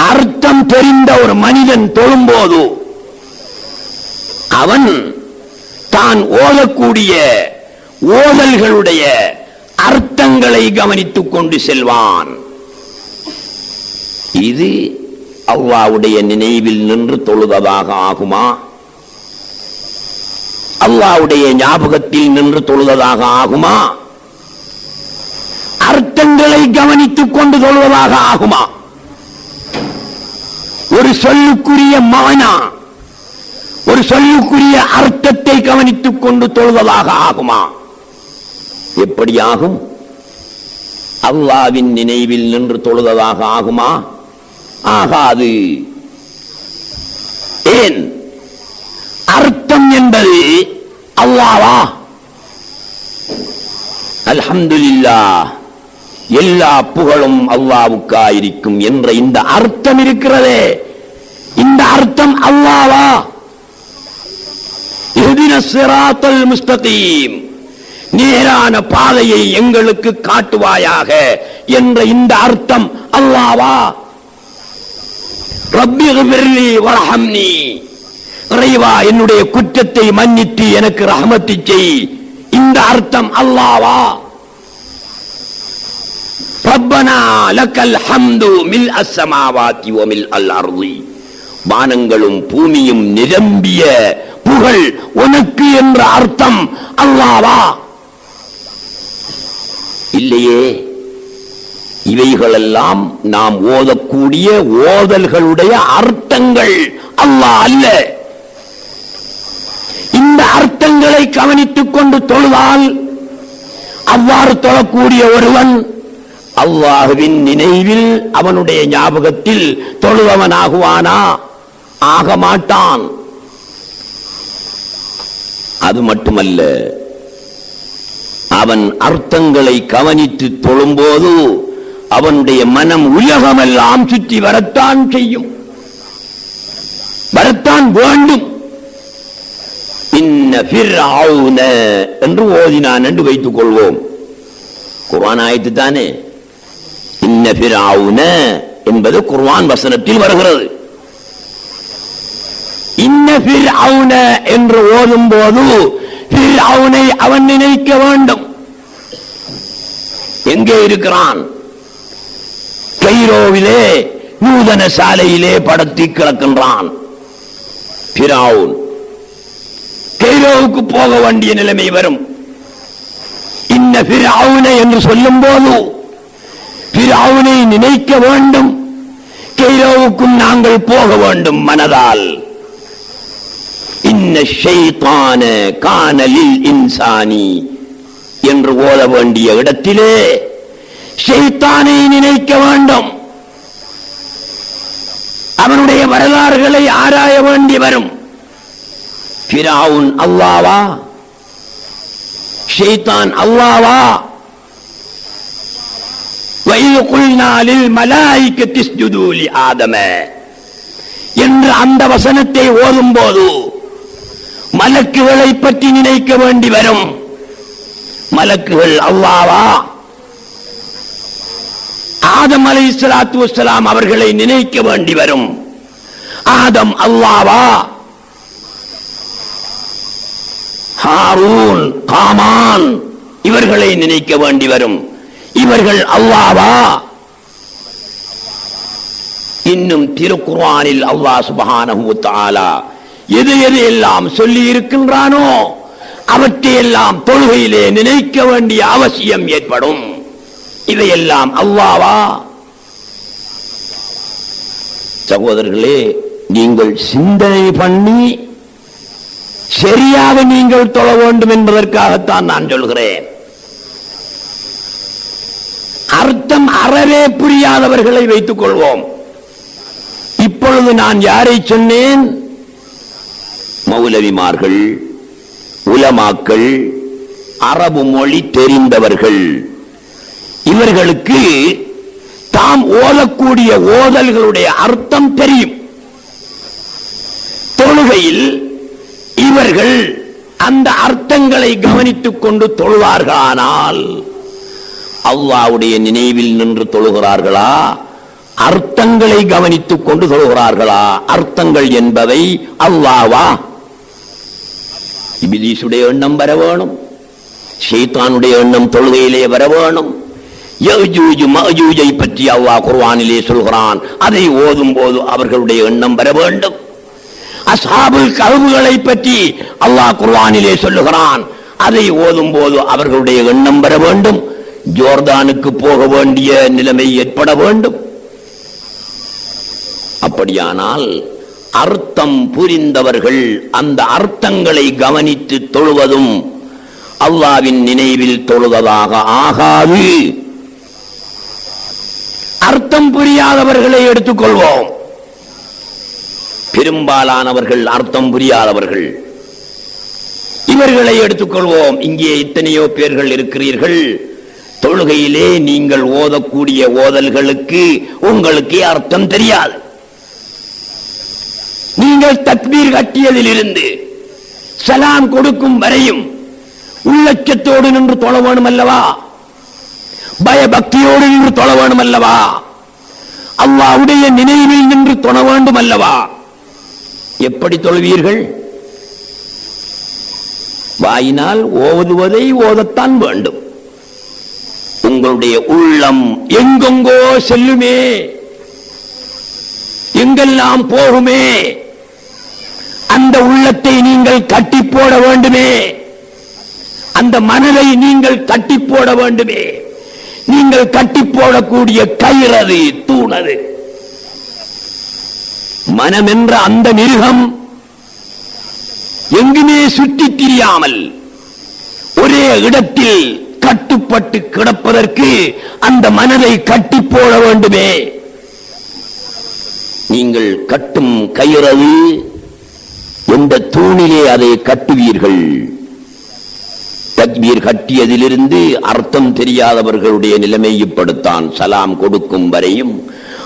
அர்த்தம் தெரிந்த ஒரு மனிதன் தொழும்போது அவன் தான் ஓதக்கூடிய ஓதல்களுடைய அர்த்தங்களை கவனித்துக் கொண்டு செல்வான். இது அல்லாஹ்வுடைய நினைவில் நின்று தொழுததாக ஆகுமா? அல்லாஹ்வுடைய ஞாபகத்தில் நின்று தொழுததாக ஆகுமா? அர்த்தங்களை கவனித்துக் கொண்டு தொழுவதாக ஆகுமா? ஒரு சொல்லுக்குரிய மானா, ஒரு சொல்லுக்குரிய அர்த்தத்தை கவனித்துக் கொண்டு தொழுவதாக ஆகுமா? எப்படி ஆகும்? அல்லாஹ்வின் நினைவில் நின்று தொழுவதாக ஆகுமா? ஆகாது. ஏன்? அர்த்தம் என்பது அல்லாஹ்வா? அல்ஹம்துலில்லாஹ், எல்லா புகழும் அல்லாஹ்வுக்காயிருக்கும் என்ற இந்த அர்த்தம் இருக்கிறதே, இந்த அர்த்தம் அல்லாஹ்வா? இஹ்தினஸ் ஸிராத்தல் முஸ்தகீம், நேரான பாதையை எங்களுக்கு காட்டுவாயாக என்ற இந்த அர்த்தம் அல்லாஹ்வா? ரப்பிக்ஃபிர்லி வர்ஹம்னி, இறைவா என்னுடைய குற்றத்தை மன்னித்து எனக்கு ரஹ்மத் செய், இந்த அர்த்தம் அல்லாஹ்வா? ரப்பனா லக்கல் ஹம்து மில் அஸ்ஸமாவாதி வ மில் அல் அர்தி, வானங்களும் பூமியும் நிரம்பிய புகழ் உனக்கு என்ற அர்த்தம் அல்லாஹ்வா? இல்லையே. இவைகளெல்லாம் நாம் ஓதக்கூடிய ஓதல்களுடைய அர்த்தங்கள், அல்லாஹ் அல்ல. இந்த அர்த்தங்களை கவனித்துக் கொண்டு தொழுதால் அவ்வாறு தொழக்கூடிய ஒருவன் அல்லாஹ்வின் நினைவில் அவனுடைய ஞாபகத்தில் தொழுபவனாகுவானா? ஆக மாட்டான். அது மட்டுமல்ல, அவன் அர்த்தங்களை கவனித்து தொழும்போது அவனுடைய மனம் உலகமெல்லாம் சுற்றி வரத்தான் செய்யும், வரத்தான் வேண்டும். இன்ன ஃபிர்அவுன என்று ஓதினான் என்று வைத்துக் கொள்வோம். குர்ஆன் ஆயத்து தானே. இன்ன ஃபிர்அவுன என்பது குர்ஆன் வசனத்தில் வருகிறது. இன்ன ஃபிர்அவுன என்று ஓதும் போது ஃபிர்அவுனை அவன் நினைக்க வேண்டும். எங்கே இருக்கிறான்? கைரோவிலே நூதன சாலையிலே படுத்தி கிடக்கின்றான் ஃபிர்அவுன். கைரோவுக்கு போக வேண்டிய நிலைமை வரும். இன்ன ஃபிர்அவுன என்று சொல்லும் போது ஃபிர்அவுனை நினைக்க வேண்டும். கைரோவுக்கும் நாங்கள் போக வேண்டும் மனதால். இன்ன ஷைத்தான கான லில் இன்சானி என்று ஓத வேண்டிய இடத்திலே ஷைத்தானை நினைக்க வேண்டும். அவனுடைய வரலாறுகளை ஆராய வேண்டி வரும். ஃபிர்அவுன் அல்லாஹ்வா? ஷைத்தான் அல்லாஹ்வா? வஇذ குல்னா லில் மலாயிகத்தி இஸ்ஜுது லி ஆதம என்று அந்த வசனத்தை ஓதும் போது மலக்குகளை பற்றி நினைக்க வேண்டி வரும். மலக்குகள் அல்லாஹ்வா? ஆதம் அலைஹிஸ்ஸலாத்து வஸ்ஸலாம் அவர்களை நினைக்க வேண்டி வரும். ஆதம் அல்லாஹ்வா? ஹாரூன், காமான் இவர்களை நினைக்க வேண்டி வரும். இவர்கள் அல்லாஹ்வா? இன்னும் திருக்குர்ஆனில் அல்லாஹ் சுப்ஹானஹு வ தஆலா எது எது எல்லாம் சொல்லி இருக்கின்றானோ அவற்றையெல்லாம் தொழுகையிலே நினைக்க வேண்டிய அவசியம் ஏற்படும். இவையெல்லாம் அல்லாஹ்வா? சகோதரர்களே, நீங்கள் சிந்தனை பண்ணி சரியாக நீங்கள் தொழ வேண்டும் என்பதற்காகத்தான் நான் சொல்கிறேன். அர்த்தம் அறவே புரியாதவர்களை வைத்துக் கொள்வோம். இப்பொழுது நான் யாரை சொன்னேன்? மௌலவிமார்கள், உலமாக்கள், அரபு மொழி தெரிந்தவர்கள். இவர்களுக்கு தாம் ஓதக்கூடிய ஓதல்களுடைய அர்த்தம் தெரியும். தொழுகையில் இவர்கள் அந்த அர்த்தங்களை கவனித்துக் கொண்டு தொழுவார்களானால் அல்லாஹ்வுடைய நினைவில் நின்று தொழுகிறார்களா, அர்த்தங்களை கவனித்துக் கொண்டு தொழுகிறார்களா? அர்த்தங்கள் என்பவை அல்லாஹ்வா? இப்லீசுடைய எண்ணம் வர வேணும், ஷைத்தானுடைய எண்ணம் தொழுகையிலே வர வேணும். யஜூஜ் மஜூஜை பற்றி அல்லாஹ் குர்ஆனிலே சொல்கிறான். அதை ஓதும் போது அவர்களுடைய எண்ணம் வர வேண்டும். அஸ்ஹாபுல் கஹ்ஃப்களை பற்றி அல்லாஹ் குர்ஆனிலே சொல்லுகிறான். அதை ஓதும் போது அவர்களுடைய எண்ணம் வர வேண்டும். ஜோர்தானுக்கு போக வேண்டிய நிலைமை ஏற்பட வேண்டும். அப்படியானால் அர்த்தம் புரிந்தவர்கள் அந்த அர்த்தங்களை கவனித்து தொழுவதும் அல்லாஹ்வின் நினைவில் தொழுவதாக ஆகாது. அர்த்தம் புரியாதவர்களை எடுத்துக்கொள்வோம். பெரும்பாலானவர்கள் அர்த்தம் புரியாதவர்கள், இவர்களை எடுத்துக்கொள்வோம். இங்கே எத்தனையோ பேர்கள் இருக்கிறீர்கள், தொழுகையிலே நீங்கள் ஓதக்கூடிய ஓதல்களுக்கு உங்களுக்கு அர்த்தம் தெரியாது. நீங்கள் தக்பீர் கட்டியதிலிருந்து சலாம் கொடுக்கும் வரையும் உள்ளச்சத்தோடு நின்று தொழ வேணும் அல்லவா? பயபக்தியோடு நின்று தொழ வேணும் அல்லவா? அல்லாஹ்வுடைய நினைவில் நின்று தொழ வேண்டும் அல்லவா? எப்படி தொழுவீர்கள்? வாயினால் ஓதுவதை ஓதத்தான் வேண்டும். உங்களுடைய உள்ளம் எங்கெங்கோ செல்லுமே, எங்கெல்லாம் போகுமே, அந்த உள்ளத்தை நீங்கள் கட்டி போட வேண்டுமே, அந்த மனதை நீங்கள் கட்டி போட வேண்டுமே. நீங்கள் கட்டி போடக்கூடிய கயிறது, தூணது. மனம் என்ற அந்த மிருகம் எங்குமே சுற்றித் திரியாமல் ஒரே இடத்தில் கட்டுப்பட்டு கிடப்பதற்கு அந்த மனதை கட்டி போட வேண்டுமே. நீங்கள் கட்டும் கயிறது எந்த தூணிலே அதை கட்டுவீர்கள்? தக்பீர் கட்டியதிலிருந்து அர்த்தம் தெரியாதவர்களுடைய நிலைமை இப்படித்தான். சலாம் கொடுக்கும் வரையும்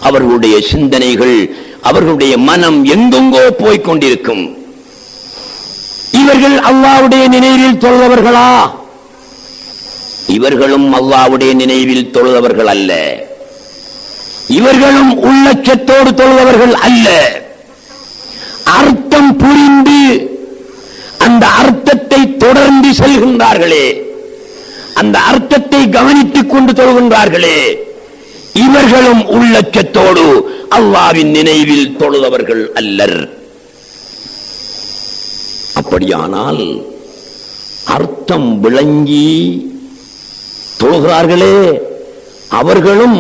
அவர்களுடைய சிந்தனைகள், அவர்களுடைய மனம் எங்கெங்கோ போய்கொண்டிருக்கும். இவர்கள் அல்லாஹ்வுடைய நினைவில் தொழுதவர்களா? இவர்களும் அல்லாஹ்வுடைய நினைவில் தொழுதவர்கள் அல்ல. இவர்களும் உள்ளச்சத்தோடு தொழுதவர்கள் அல்ல. அர்த்தம் புரிந்து அந்த அர்த்தத்தை தொடர்ந்து செல்கின்றார்களே, அந்த அர்த்தத்தை கவனித்துக் கொண்டு தொழுகின்றார்களே, இவர்களும் உள்ளச்சத்தோடு அல்லாஹ்வின் நினைவில் தொழுதவர்கள் அல்லர். அப்படியானால் அர்த்தம் விளங்கி தொழுகிறார்களே, அவர்களும்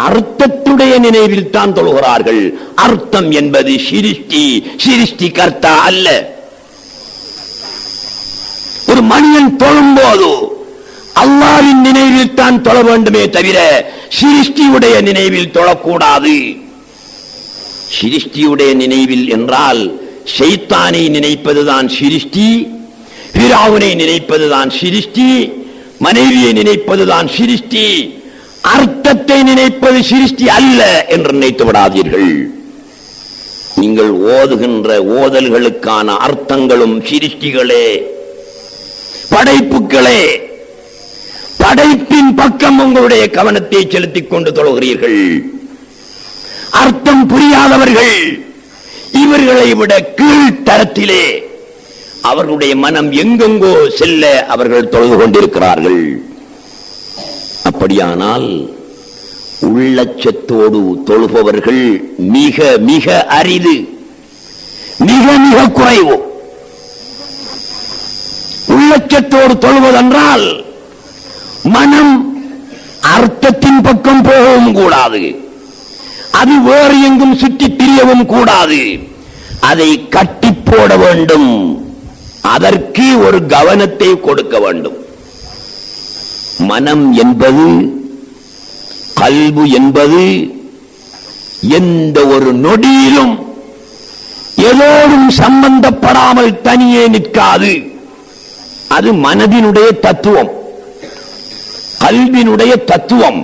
அர்த்தத்துடைய நினைவில் தான் தொழுகிறார்கள். அர்த்தம் என்பது சிருஷ்டி கர்த்தா அல்ல. ஒரு மனிதன் தொழும் போது அல்லாஹ்வின் நினைவில் தான் தொழ வேண்டுமே தவிர சிருஷ்டியுடைய நினைவில் தொழக்கூடாது. சிருஷ்டியுடைய நினைவில் என்றால் ஷைத்தானை நினைப்பதுதான் சிருஷ்டி, ஃபிரௌனை நினைப்பதுதான் சிருஷ்டி, மனைவியை நினைப்பதுதான் சிருஷ்டி. அர்த்தத்தை நினைப்பது சிருஷ்டி அல்ல என்று நினைத்து விடாதீர்கள். நீங்கள் ஓதுகின்ற ஓதல்களுக்கான அர்த்தங்களும் சிருஷ்டிகளே, படைப்புகளே. படைப்பின் பக்கம் உங்களுடைய கவனத்தை செலுத்திக் கொண்டு தொழுகிறீர்கள். அர்த்தம் புரியாதவர்கள் இவர்களை விட கீழ்த்தரத்திலே அவர்களுடைய மனம் எங்கெங்கோ செல்ல அவர்கள் தொழுது கொண்டிருக்கிறார்கள். அப்படியானால் உள்ளச்சத்தோடு தொழுபவர்கள் மிக மிக அரிது, மிக மிக குறைவு. உள்ளச்சத்தோடு தொழுவதென்றால் மனம் அர்த்தத்தின் பக்கம் போகவும் கூடாது, அது வேறு எங்கும் சுற்றி திரியவும் கூடாது. அதை கட்டி போட வேண்டும், அதற்கு ஒரு கவனத்தை கொடுக்க வேண்டும். மனம் என்பது, கல்பு என்பது எந்த ஒரு நொடியிலும் எதோடும் சம்பந்தப்படாமல் தனியே நிற்காது. அது மனதினுடைய தத்துவம், கல்வினுடைய தத்துவம்.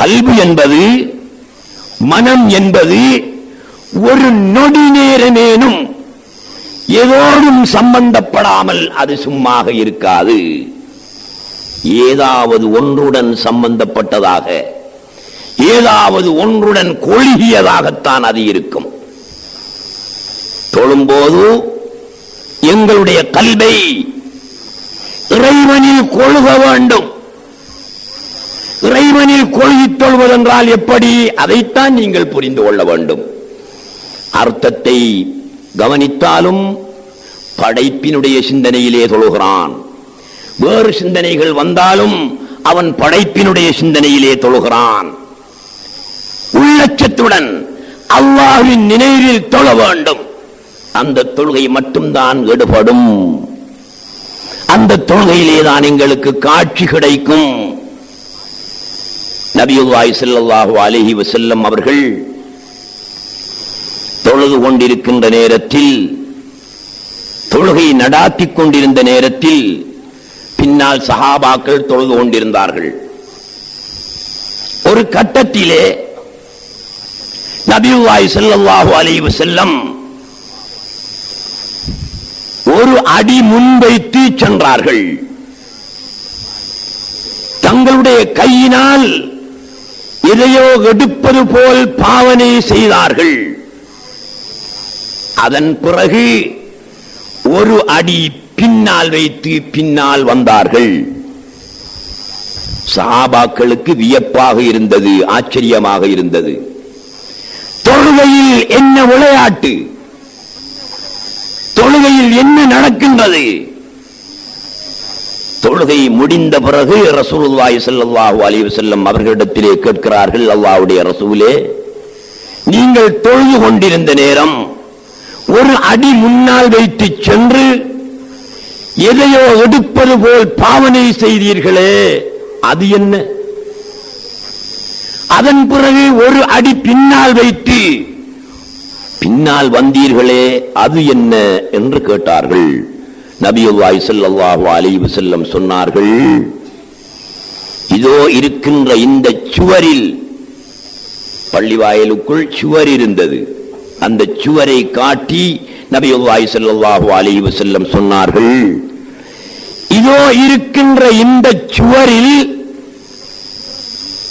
கல்வி என்பது, மனம் என்பது ஒரு நொடி நேரமேனும் ஏதோடும் சம்பந்தப்படாமல் அது சும்மாக இருக்காது. ஏதாவது ஒன்றுடன் சம்பந்தப்பட்டதாக, ஏதாவது ஒன்றுடன் கொள்கியதாகத்தான் அது இருக்கும். தொழும்போது எங்களுடைய கல்வை இறைவனில் கொள்க வேண்டும். இறைவனில் கொள்கித் தொழுவதென்றால் எப்படி? அதைத்தான் நீங்கள் புரிந்து கொள்ள வேண்டும். அர்த்தத்தை கவனித்தாலும் படைப்பினுடைய சிந்தனையிலே தொழுகிறான். வேறு சிந்தனைகள் வந்தாலும் அவன் படைப்பினுடைய சிந்தனையிலே தொழுகிறான். உள்ளச்சத்துடன் அல்லாஹ்வின் நினைவில் தொழ வேண்டும். அந்த தொழுகை மட்டும்தான் எடுபடும். அந்த தொழுகையிலே தான் எங்களுக்கு காட்சி கிடைக்கும். நபியுல்லாஹி ஸல்லல்லாஹு அலைஹி வஸல்லம் அவர்கள் தொழுது கொண்டிருக்கின்ற நேரத்தில், தொழுகை நடாத்திக் கொண்டிருந்த நேரத்தில் பின்னால் சஹாபாக்கள் தொழுது கொண்டிருந்தார்கள். ஒரு கட்டத்திலே நபியுல்லாஹி ஸல்லல்லாஹு அலைஹி வஸல்லம் ஒரு அடி முன்வைத்து சென்றார்கள். தங்களுடைய கையினால் எதையோ எடுப்பது போல் பாவனை செய்தார்கள். அதன் பிறகு ஒரு அடி பின்னால் வைத்து பின்னால் வந்தார்கள். சஹாபாக்களுக்கு வியப்பாக இருந்தது, ஆச்சரியமாக இருந்தது. தொழுகையில் என்ன விளையாட்டு, தொழுகையில் என்ன நடக்கின்றது? தொழுகை முடிந்த பிறகு ரசூலுல்லாஹி ஸல்லல்லாஹு அலைஹி வஸல்லம் அவர்களிடத்திலே கேட்கிறார்கள், அல்லாஹ்வுடைய ரசூலே, நீங்கள் தொழுது கொண்டிருந்த நேரம் ஒரு அடி முன்னால் வைத்து சென்று எதையோ எடுப்பது போல் பாவனை செய்தீர்களே, அது என்ன? அதன் பிறகு ஒரு அடி பின்னால் வைத்து பின்னால் வந்தீர்களே, அது என்ன என்று கேட்டார்கள். நபியுல்லாஹி ஸல்லல்லாஹு அலைஹி வஸல்லம் சொன்னார்கள், இதோ இருக்கின்ற இந்த சுவரில், பள்ளிவாயலுக்குள் சுவர் இருந்தது, அந்த சுவரை காட்டி நபியுல்லாஹி ஸல்லல்லாஹு அலைஹி வஸல்லம் சொன்னார்கள், இதோ இருக்கின்ற இந்த சுவரில்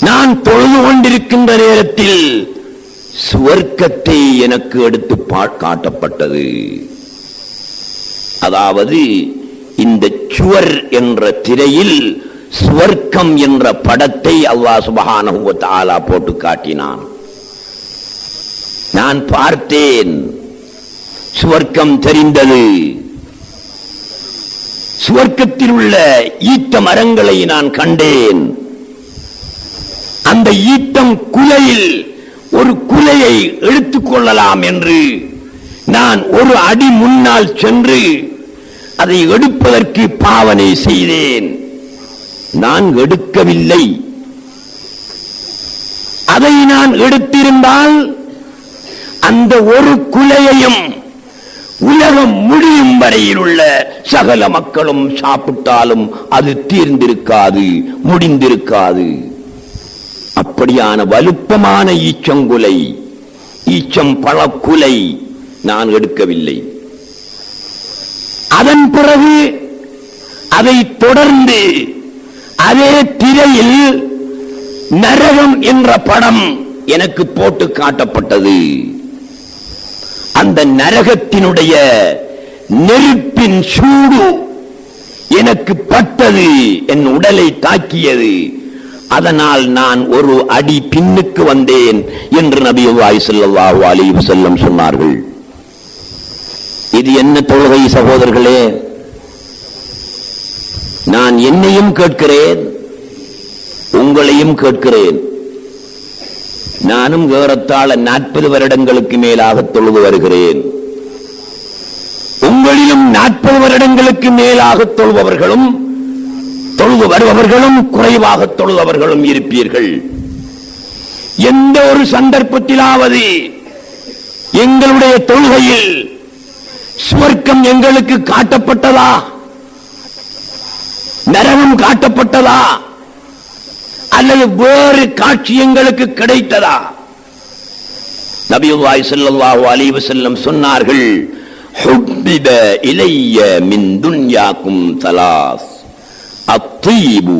நான் தொழுது கொண்டிருக்கின்ற நேரத்தில் சுவர்க்கத்தை எனக்கு எடுத்து காட்டப்பட்டது. அதாவது இந்த சுவர் என்ற திரையில் சுவர்க்கம் என்ற படத்தை அல்லாஹ் சுப்ஹானஹு வ தஆலா போட்டு காட்டினான். நான் பார்த்தேன், சுவர்க்கம் தெரிந்தது. சுவர்க்கத்தில் உள்ள ஈட்ட மரங்களை நான் கண்டேன். அந்த ஈட்டம் குலையில் ஒரு குலையை எடுத்துக் கொள்ளலாம் என்று நான் ஒரு அடி முன்னால் சென்று அதை எடுப்பதற்கு பாவனை செய்தேன். நான் எடுக்கவில்லை. அதை நான் எடுத்திருந்தால் அந்த ஒரு குலையையும் உலகம் முடியும் வரையில் உள்ள சகல மக்களும் சாப்பிட்டாலும் அது தீர்ந்திருக்காது, முடிந்திருக்காது. அப்படியான வலுப்பமான ஈச்சங்குலை, ஈச்சம் பழக்குலை நான் எடுக்கவில்லை. அதன் பிறகு அதை தொடர்ந்து அதே திரையில் நரகம் என்ற படம் எனக்கு போட்டு காட்டப்பட்டது. அந்த நரகத்தினுடைய நெருப்பின் சூடு எனக்கு பட்டது, என் உடலை தாக்கியது. அதனால் நான் ஒரு அடி பின்னுக்கு வந்தேன் என்று நபியுல்லாஹி ஸல்லல்லாஹு அலைஹி வஸல்லம் சொன்னார்கள். இது என்ன தொழுகை சகோதரர்களே? நான் என்னையும் கேட்கிறேன், உங்களையும் கேட்கிறேன். நானும் ஏறத்தாழ 40 வருடங்களுக்கு மேலாக தொழுது வருகிறேன். உங்களிலும் 40 வருடங்களுக்கு மேலாக தொழுபவர்களும் தொழுது வருபவர்களும் குறைவாக தொழுபவர்களும் இருப்பீர்கள். எந்த ஒரு சந்தர்ப்பத்திலாவது எங்களுடைய தொழுகையில் சுவர்க்கம் எங்களுக்கு காட்டப்பட்டதா, நரகம் காட்டப்பட்டதா, அல்லது வேறு காட்சி எங்களுக்கு கிடைத்ததா? நபியுல்லாஹி ஸல்லல்லாஹு அலைஹி வஸல்லம் சொன்னார்கள், ஹுப்பிப இலைய மின் துன்யாக்கும் தலாஸ் அத்தீபு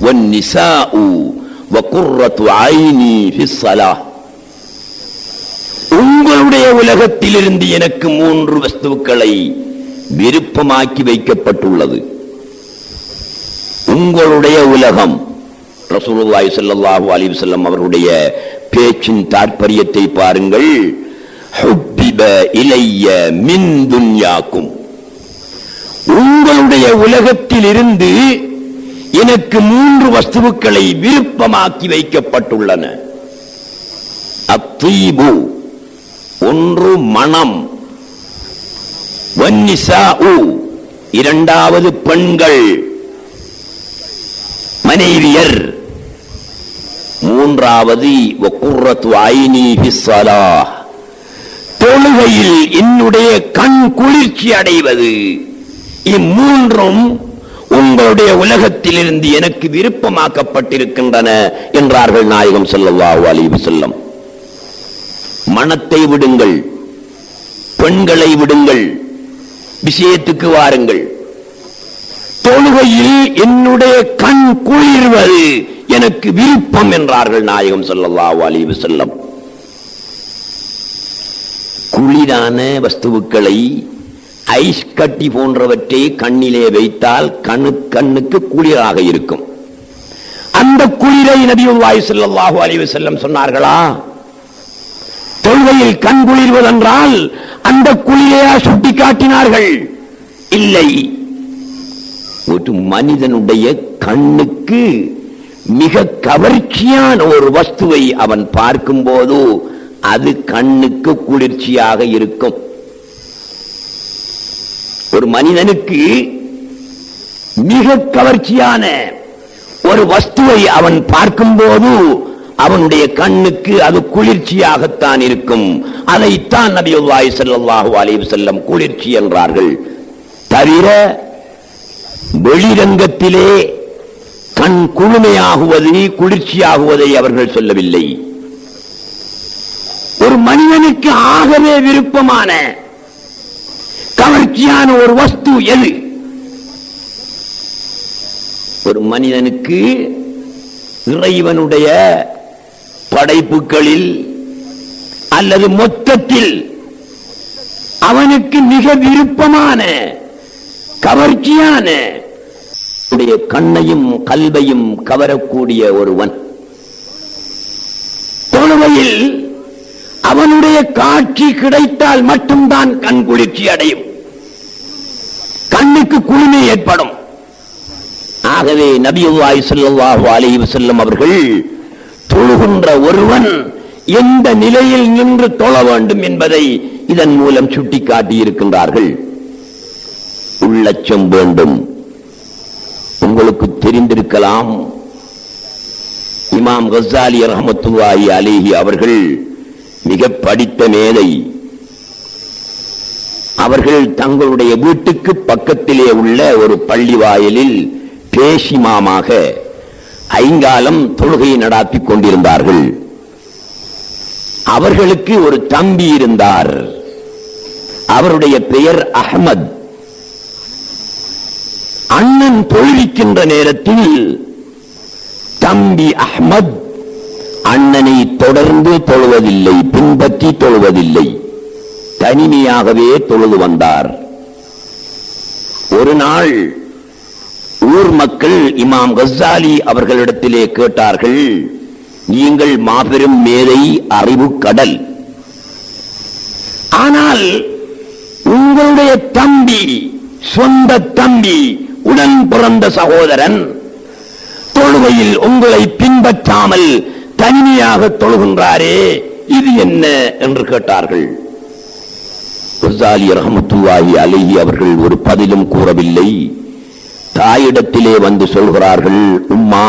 வன்னிசாஉ வகுர்ரத்து ஐனி ஃபிஸ்ஸலாஹ். உங்களுடைய உலகத்திலிருந்து எனக்கு 3 வஸ்துக்களை விருப்பமாக்கி வைக்கப்பட்டுள்ளது. உங்களுடைய உலகம். ரசூலுல்லாஹி ஸல்லல்லாஹு அலைஹி வஸல்லம் அவருடைய பேச்சின் தாற்பயத்தை பாருங்கள். ஹுப்பிப இலைய மின் துன்யாக்கும், உங்களுடைய உலகத்திலிருந்து எனக்கு 3 வஸ்துக்களை விருப்பமாக்கி வைக்கப்பட்டுள்ளன. அத்தீபு, ஒன்று மனம், வன்னிசாஉ, இரண்டாவது பெண்கள் மனைவியர், மூன்றாவது வகுர்ரத்து ஐனி ஃபிஸ்ஸலாஹ், தொழுகையில் என்னுடைய கண் குளிர்ச்சி அடைவது. இம்மூன்றும் உங்களுடைய உலகத்திலிருந்து எனக்கு விருப்பமாக்கப்பட்டிருக்கின்றன என்றார்கள் நாயகம் ஸல்லல்லாஹு அலைஹி வஸல்லம். மனத்தை விடுங்கள், பெண்களை விடுங்கள், விஷயத்துக்கு வாருங்கள். தொழுகையில் என்னுடைய கண் குளிர்வது எனக்கு விருப்பம் என்றார்கள் நாயகம் ஸல்லல்லாஹு அலைஹி வஸல்லம். குளிரான வஸ்துக்களை, ஐஸ் கட்டி போன்றவற்றை கண்ணிலே வைத்தால் கண்ணுக்கு குளிராக இருக்கும். அந்த குளிரை நபியுல்லாஹி ஸல்லல்லாஹு அலைஹி வஸல்லம் சொன்னார்களா? தொழுகையில் கண் குளிர்வதென்றால் அந்த குளிரையா சுட்டி காட்டினார்கள்? இல்லை. ஒரு மனிதனுடைய கண்ணுக்கு மிக கவர்ச்சியான ஒரு வஸ்துவை அவன் பார்க்கும் போது அது கண்ணுக்கு குளிர்ச்சியாக இருக்கும். ஒரு மனிதனுக்கு மிக கவர்ச்சியான ஒரு வஸ்துவை அவன் பார்க்கும் போது அவனுடைய கண்ணுக்கு அது குளிர்ச்சியாகத்தான் இருக்கும். அதைத்தான் நபியுல்லாஹி ஸல்லல்லாஹு அலைஹி வஸல்லம் குளிர்ச்சி என்றார்கள். தவிர வெளிரங்கத்திலே கண் குளுமையாகுவது, குளிர்ச்சியாகுவதை அவர்கள் சொல்லவில்லை. ஒரு மனிதனுக்கு ஆகவே விருப்பமான கவர்ச்சியான ஒரு வஸ்து எது? ஒரு மனிதனுக்கு இறைவனுடைய படைப்புகளில் அல்லது மொத்தத்தில் அவனுக்கு மிக விருப்பமான கவர்ச்சியான கண்ணையும் கல்வையும் கவரக்கூடிய ஒருவன் தொழுகையில் அவனுடைய காட்சி கிடைத்தால் மட்டும்தான் கண் குளிர்ச்சி அடையும், கண்ணுக்கு குளுமை ஏற்படும். ஆகவே நபியுல்லாஹி ஸல்லல்லாஹு அலைஹி வஸல்லம் அவர்கள் தொழுகின்ற ஒருவன் எந்த நிலையில் நின்று தொழ வேண்டும் என்பதை இதன் மூலம் சுட்டிக்காட்டி இருக்கின்றார்கள். உள்ளச்சம் வேண்டும். உங்களுக்கு தெரிந்திருக்கலாம், இமாம் கஸ்ஸாலி ரஹ்மத்துல்லாஹி அலைஹி அவர்கள் மிக படித்த மேதை. அவர்கள் தங்களுடைய வீட்டுக்கு பக்கத்திலே உள்ள ஒரு பள்ளி வாயிலில் பேசிமாமாக ஐங்காலம் தொழுகையை நடாத்திக் கொண்டிருந்தார்கள். அவர்களுக்கு ஒரு தம்பி இருந்தார். அவருடைய பெயர் அஹ்மத். அண்ணன் தொழுவிக்கின்ற நேரத்தில் தம்பி அஹ்மத் அண்ணனை தொடர்ந்து தொழுவதில்லை, பின்பற்றி தொழுவதில்லை, தனிமையாகவே தொழுது வந்தார். ஒரு நாள் ஊர் மக்கள் இமாம் கஸ்ஸாலி அவர்களிடத்திலே கேட்டார்கள், நீங்கள் மாபெரும் மேதை, அறிவு கடல், ஆனால் உங்களுடைய தம்பி, சொந்த தம்பி, உடன் பிறந்த சகோதரன் தொழுகையில் உங்களை பின்பற்றாமல் தனிமையாக தொழுகின்றாரே, இது என்ன என்று கேட்டார்கள். கஸ்ஸாலி ரஹ்மத்துல்லாஹி அலைஹி அவர்கள் ஒரு பதிலும் கூறவில்லை. தாயிடத்திலே வந்து சொல்கிறார்கள், உம்மா,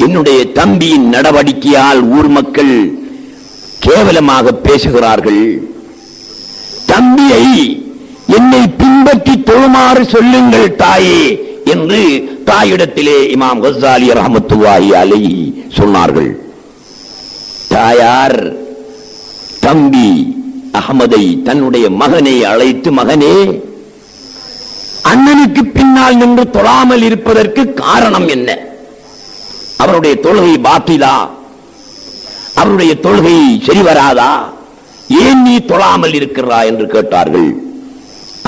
என்னுடைய தம்பியின் நடவடிக்கையால் ஊர் மக்கள் கேவலமாக பேசுகிறார்கள். தம்பியை என்னை பின்பற்றி தொழுமாறு சொல்லுங்கள் தாயே என்று தாயிடத்திலே இமாம் கஸ்ஸாலி ரஹ்மத்துல்லாஹி அலைஹி சொன்னார்கள். தாயார் தம்பி அகமதை தன்னுடைய மகனை அழைத்து, மகனே, அண்ணனுக்கு பின்னால் நின்று தொழாமல் இருப்பதற்கு காரணம் என்ன? அவருடைய தொழுகை பாத்திலா? அவருடைய தொழுகை சரிவராதா? ஏன் நீ தொழாமல் இருக்கிறாய் என்று கேட்டார்கள்.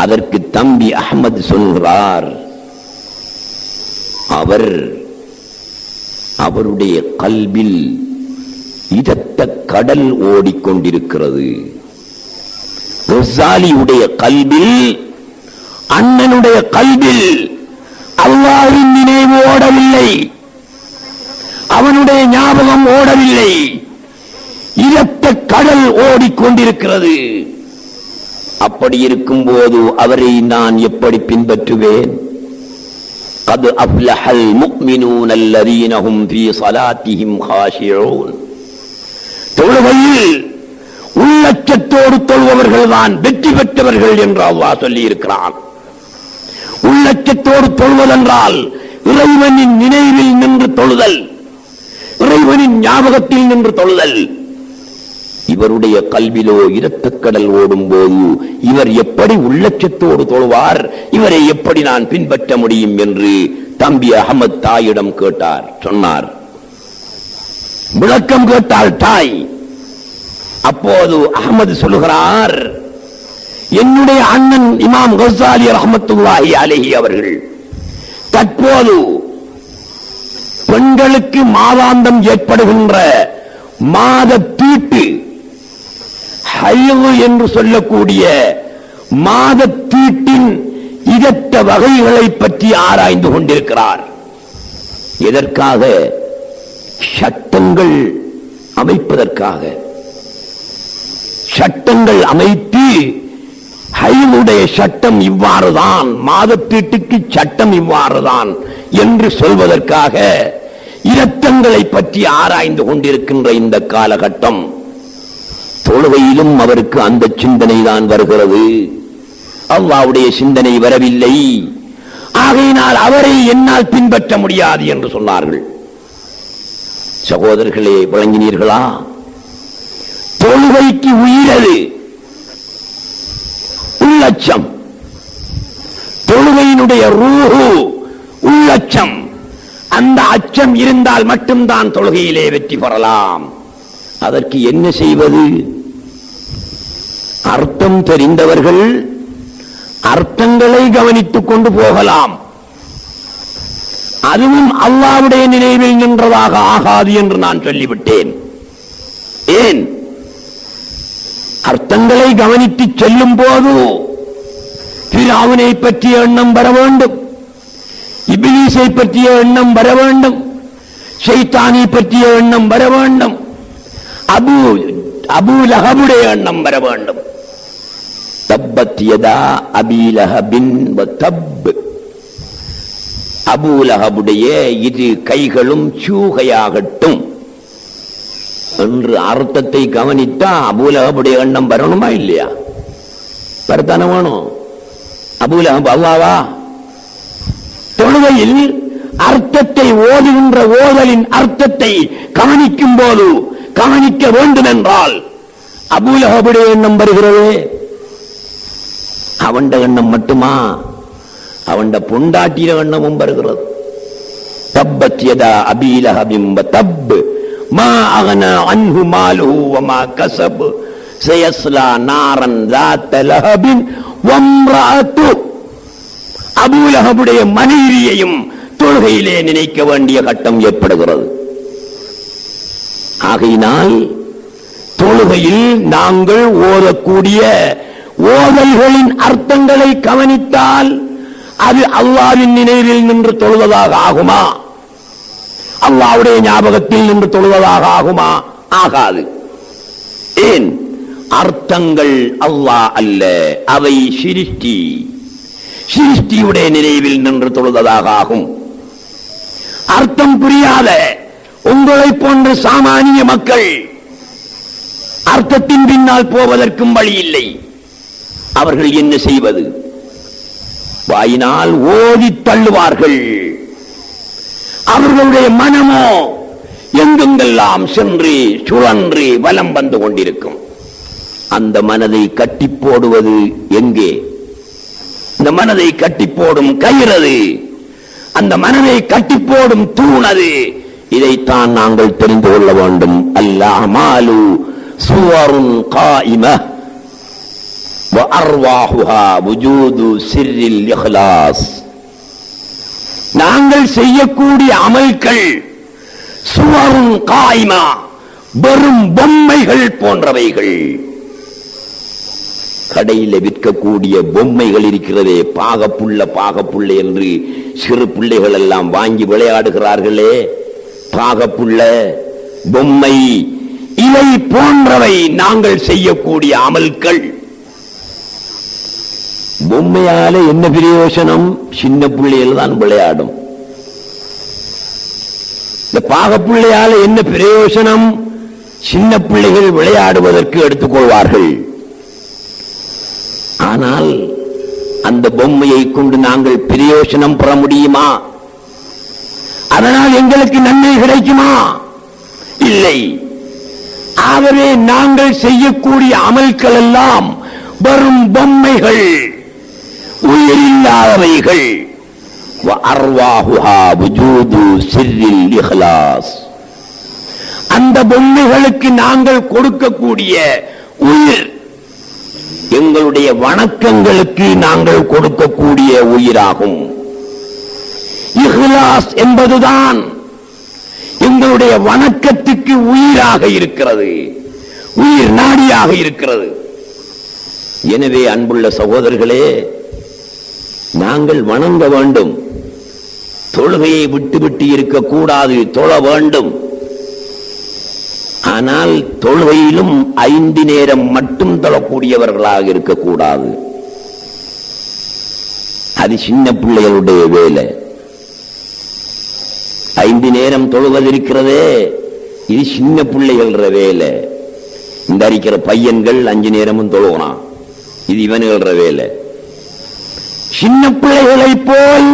அதற்கு தம்பி அகமது சொல்கிறார், அவருடைய கல்வில் இதத்த கடல் ஓடிக்கொண்டிருக்கிறது. கஸாலியுடைய கல்வில், அண்ணனுடைய கல்வில் அல்லாஹ்வின் நினைவு ஓடவில்லை, அவனுடைய ஞாபகம் ஓடவில்லை, இரத்த கடல் ஓடிக்கொண்டிருக்கிறது. அப்படி இருக்கும் போது அவரை நான் எப்படி பின்பற்றுவேன்? கத் அஃப்லஹல் முஃமினூன அல்லதீன ஹும் ஃபீ ஸலாத்திஹிம் காஷிஊன். தொழுகையில் உள்ளச்சத்தோடு தொழுபவர்கள் தான் வெற்றி பெற்றவர்கள் என்று அல்லாஹ் சொல்லி இருக்கிறான். உள்ளச்சத்தோடு தொழுவதென்றால் இறைவனின் நினைவில் நின்று தொழுதல், இறைவனின் ஞாபகத்தில் நின்று தொழுதல். இவருடைய கல்விலோ இரத்தக்கடல் ஓடும் போது இவர் எப்படி உள்ளச்சத்தோடு தொழுவார்? இவரை எப்படி நான் பின்பற்ற முடியும் என்று தம்பி அகமது தாயிடம் கேட்டார். சொன்னார், விளக்கம் கேட்டால் தாய். அப்போது அகமது சொல்லுகிறார், என்னுடைய அண்ணன் இமாம் கஸாலி ரஹ்மத்துல்லாஹி அலைஹி அவர்கள் தற்போது பெண்களுக்கு மாதாந்தம் ஏற்படுகின்ற மாத தீட்டு, ஹைது என்று சொல்லக்கூடிய மாத தீட்டின் இதற்ற வகைகளை பற்றி ஆராய்ந்து கொண்டிருக்கிறார். எதற்காக? சட்டங்கள் அமைப்பதற்காக. சட்டங்கள் அமைத்து ஹைதுடைய சட்டம் இவ்வாறுதான், மாதத்தீட்டுக்கு சட்டம் இவ்வாறுதான் என்று சொல்வதற்காக இரத்தங்களை பற்றி ஆராய்ந்து கொண்டிருக்கின்ற இந்த காலகட்டம். தொழுகையிலும் அவருக்கு அந்த சிந்தனை தான் வருகிறது, அல்லாஹ்வுடைய சிந்தனை வரவில்லை. ஆகையினால் அவரை என்னால் பின்பற்ற முடியாது என்று சொன்னார்கள். சகோதரர்களே, விளங்கினீர்களா? தொழுகைக்கு உயிரது உள்ளச்சம், தொழுகையினுடைய ரூஹு உள்ளச்சம். அந்த அச்சம் இருந்தால் மட்டும்தான் தொழுகையிலே வெற்றி பெறலாம். அதற்கு என்ன செய்வது? அர்த்தம் தெரிந்தவர்கள் அர்த்தங்களை கவனித்துக் கொண்டு போகலாம். அதுவும் அல்லாஹ்வுடைய நினைவில் நின்றதாக ஆகாது என்று நான் சொல்லிவிட்டேன். ஏன்? அர்த்தங்களை கவனித்து செல்லும் போது ஃபிரௌனை பற்றிய எண்ணம் வர வேண்டும், இப்லீஸை பற்றிய எண்ணம் வர வேண்டும், ஷைத்தானை பற்றிய எண்ணம் வர வேண்டும், அபூ லஹபுடைய எண்ணம் வர வேண்டும். தப்பத் யதா அபீ லஹபின் வ தப். அபூ லஹபுடைய இரு கைகளும் சூகையாகட்டும் என்று அர்த்தத்தை கவனித்தா அபூ லஹபுடைய எண்ணம் வரணுமா இல்லையா? வரத்தானே வேணும். அபூ லஹப் அல்லாஹ்வா? தொழுகையில் அர்த்தத்தை ஓதுகின்ற ஓதலின் அர்த்தத்தை கவனிக்கும் போது கவனிக்க வேண்டும் என்றால் அபூ லஹபுடைய எண்ணம் வருகிறது. அவண்ட எண்ணம் மட்டுமா? அவண்ட பொண்டாட்டிய எண்ணமும் வருகிறது. தப்பத் யதா அபீ லஹபின் வ தப் மா அகனா அன்ஹு மாலுஹு வ மா கஸப் சயஸ்லா நாரன் ذات லஹபின் வ இம்ரஅத்து. அபூ லஹபுடைய மனைவியையும் தொழுகையிலே நினைக்க வேண்டிய கட்டம் ஏற்படுகிறது. ஆகையினால் தொழுகையில் நாங்கள் ஓதக்கூடிய ஓதல்களின் அர்த்தங்களை கவனித்தால் அது அல்லாஹ்வின் நினைவில் நின்று தொழுவதாக ஆகுமா? அல்லாஹ்வுடைய ஞாபகத்தில் நின்று தொழுவதாக ஆகுமா? ஆகாது. ஏன்? அர்த்தங்கள் அல்லாஹ் அல்ல, அவை சிருஷ்டி. சிருஷ்டியுடைய நினைவில் நின்று தொழுவதாக ஆகும். அர்த்தம் புரியாத உங்களை போன்ற சாமானிய மக்கள் அர்த்தத்தின் பின்னால் போவதற்கும் வழி இல்லை. அவர்கள் என்ன செய்வது? வாயினால் ஓதி தள்ளுவார்கள். அவர்களுடைய மனமோ எங்கெங்கெல்லாம் சென்று சுழன்று வலம் வந்து கொண்டிருக்கும். அந்த மனதை கட்டி போடுவது எங்கே? இந்த மனதை கட்டி போடும் கயிறது, அந்த மனதை கட்டி போடும் தூணது. இதைத்தான் நாங்கள் தெரிந்து கொள்ள வேண்டும். அல்-அமாலு சுவருன் காயிம வ அர்வாஹுஹா வுஜூது சிர்ரில் இஹ்லாஸ். நாங்கள் செய்யக்கூடிய அமல்கள் சுவருன் காயிமா, வெறும் பொம்மைகள் போன்றவைகள். கடையில் விற்கக்கூடிய பொம்மைகள் இருக்கிறதே, பாகப்புள்ள என்று சிறு பிள்ளைகள் எல்லாம் வாங்கி விளையாடுகிறார்களே, பாகப்புள்ள பொம்மை, இவை போன்றவை நாங்கள் செய்யக்கூடிய அமல்கள். பொம்மையால என்ன பிரயோசனம்? சின்ன பிள்ளைகள் தான் விளையாடும். இந்த பாகப்பிள்ளையால என்ன பிரயோசனம்? சின்ன பிள்ளைகள் விளையாடுவதற்கு எடுத்துக்கொள்வார்கள். ஆனால் அந்த பொம்மையை கொண்டு நாங்கள் பிரயோசனம் பெற முடியுமா? அதனால் எங்களுக்கு நன்மை கிடைக்குமா? இல்லை. ஆகவே நாங்கள் செய்யக்கூடிய அமல்கள் எல்லாம் வரும் பொம்மைகள், உயிரில்லாதவைகள். அந்த பொம்மைகளுக்கு நாங்கள் கொடுக்கக்கூடிய உயிர், எங்களுடைய வணக்கங்களுக்கு நாங்கள் கொடுக்கக்கூடிய உயிராகும். இஹ்லாஸ் என்பதுதான் எங்களுடைய வணக்கத்துக்கு உயிராக இருக்கிறது, உயிர் நாடியாக இருக்கிறது. எனவே அன்புள்ள சகோதரர்களே, நாங்கள் வணங்க வேண்டும், தொழுகையை விட்டு இருக்கக்கூடாது, தொழ வேண்டும். ஆனால் தொழுகையிலும் 5 நேரம் மட்டும் தொழக்கூடியவர்களாக இருக்கக்கூடாது. அது சின்ன பிள்ளைகளுடைய வேலை. 5 நேரம் தொழுவதிருக்கிறதே, இது சின்ன பிள்ளைகள் வேலை. இந்த இருக்கிற பையன்கள் 5 நேரமும் தொழுவான், இது இவனுகிற வேலை. சின்ன பிள்ளைகளைப் போல்,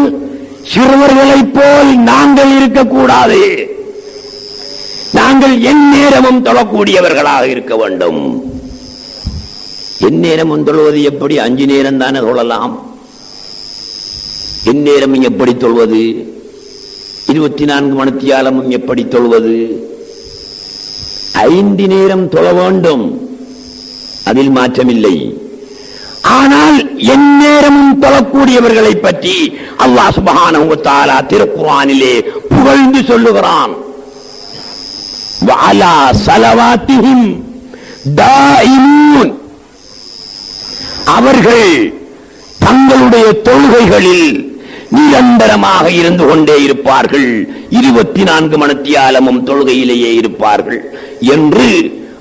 சிறுவர்களைப் போல் நாங்கள் இருக்கக்கூடாது. நாங்கள் எந்நேரமும் தொழக்கூடியவர்களாக இருக்க வேண்டும். எந்நேரமும் தொழுவது எப்படி? 5 நேரம் தானே தொழலாம். எந்நேரம் எப்படி தொழுவது? 24 மணித்தியாலமும் எப்படி தொழுவது? 5 நேரம் தொழ வேண்டும், அதில் மாற்றமில்லை. ஆனால் எந்நேரமும் தொழக்கூடியவர்களை பற்றி அல்லாஹ் சுப்ஹானஹு வ தஆலா திருக்குர்ஆனிலே புகழ்ந்து சொல்லுகிறான். வஅலா ஸலவாத்திஹிம் தாயிமூன். அவர்கள் தங்களுடைய தொழுகைகளில் நிரந்தரமாக இருந்து கொண்டே இருப்பார்கள், 24 மணித்தியாலமும் தொழுகையிலேயே இருப்பார்கள் என்று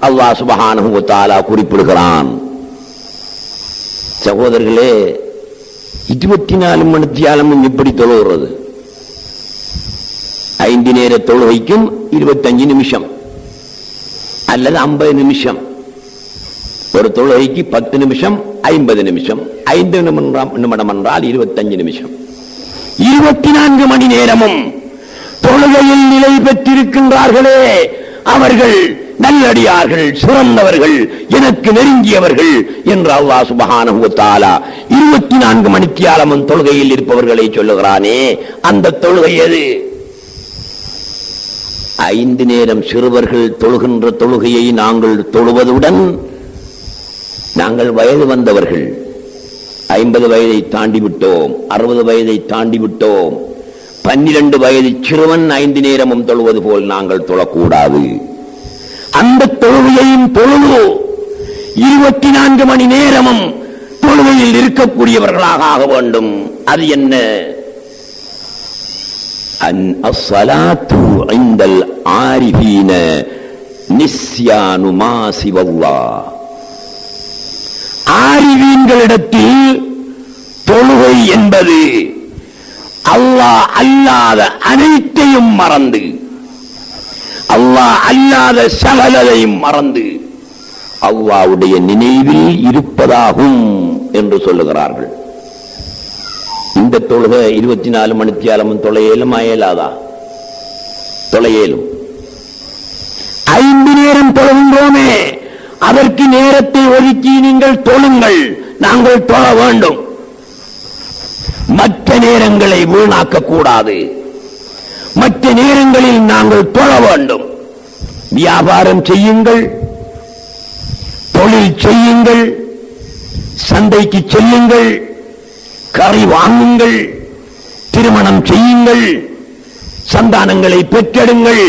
அல்லாஹ் சுப்ஹானஹு வ தஆலா குறிப்பிடுகிறான். சகோதரர்களே, 24 மணித்தியாலமும் எப்படி தொழுகிறது? 5 நேர தொழுகைக்கும் 25 நிமிஷம் அல்லது 50 நிமிஷம். ஒரு தொழுகைக்கு 10 நிமிஷம், 50 நிமிஷம், 5 நிமிடம் என்றால் 25 நிமிஷம். 24 மணி நேரமும் தொழுகையில் நிலை பெற்றிருக்கின்றார்களே, அவர்கள் நல்லடியார்கள், சிறந்தவர்கள், எனக்கு நெருங்கியவர்கள் என்று அல்லாஹ் சுப்ஹானஹு வ தஆலா 24 மணித்தியாலமும் தொழுகையில் இருப்பவர்களை சொல்லுகிறானே, அந்த தொழுகை எது? 5 நேரம் சிறுவர்கள் தொழுகின்ற தொழுகையை நாங்கள் தொழுவதுடன், நாங்கள் வயது வந்தவர்கள், 50 வயதை தாண்டி விட்டோம், 60 வயதை தாண்டி விட்டோம். 12 வயது சிறுவன் 5 நேரமும் தொழுவது போல் நாங்கள் தொழக்கூடாது. அந்த தொழுகையையும் தொழுது 24 மணி நேரமும் தொழுகையில் இருக்கக்கூடியவர்களாக ஆக வேண்டும். அது என்ன? அஸ்ஸலாத்து இன்தல் ஆரிஃபீன நிஸ்யானு மா சிவல்லாஹ். ஆரிஃபீன்களிடத்தில் தொழுகை என்பது அல்லாஹ் அல்லாத அனைத்தையும் மறந்து, அல்லாஹ் அல்லாத சகலதையும் மறந்து அல்லாஹ்வுடைய நினைவில் இருப்பதாகும் என்று சொல்லுகிறார்கள். இந்த தொழுகை 24 மணித்தியாலமும் தொலையேலும் அயலாதா? தொலையேலும். நேரம் தொழுகின்றோமே, அதற்கு நேரத்தை ஒதுக்கி நீங்கள் தொழுங்கள், நாங்கள் தொழ வேண்டும். மற்ற நேரங்களை வீணாக்க கூடாது. மற்ற நேரங்களில் நாங்கள் தொழ வேண்டும். வியாபாரம் செய்யுங்கள், தொழில் செய்யுங்கள், சந்தைக்கு செல்லுங்கள், கறி வாங்குங்கள், திருமணம் செய்யுங்கள், சந்தானங்களை பெற்றெடுங்கள்,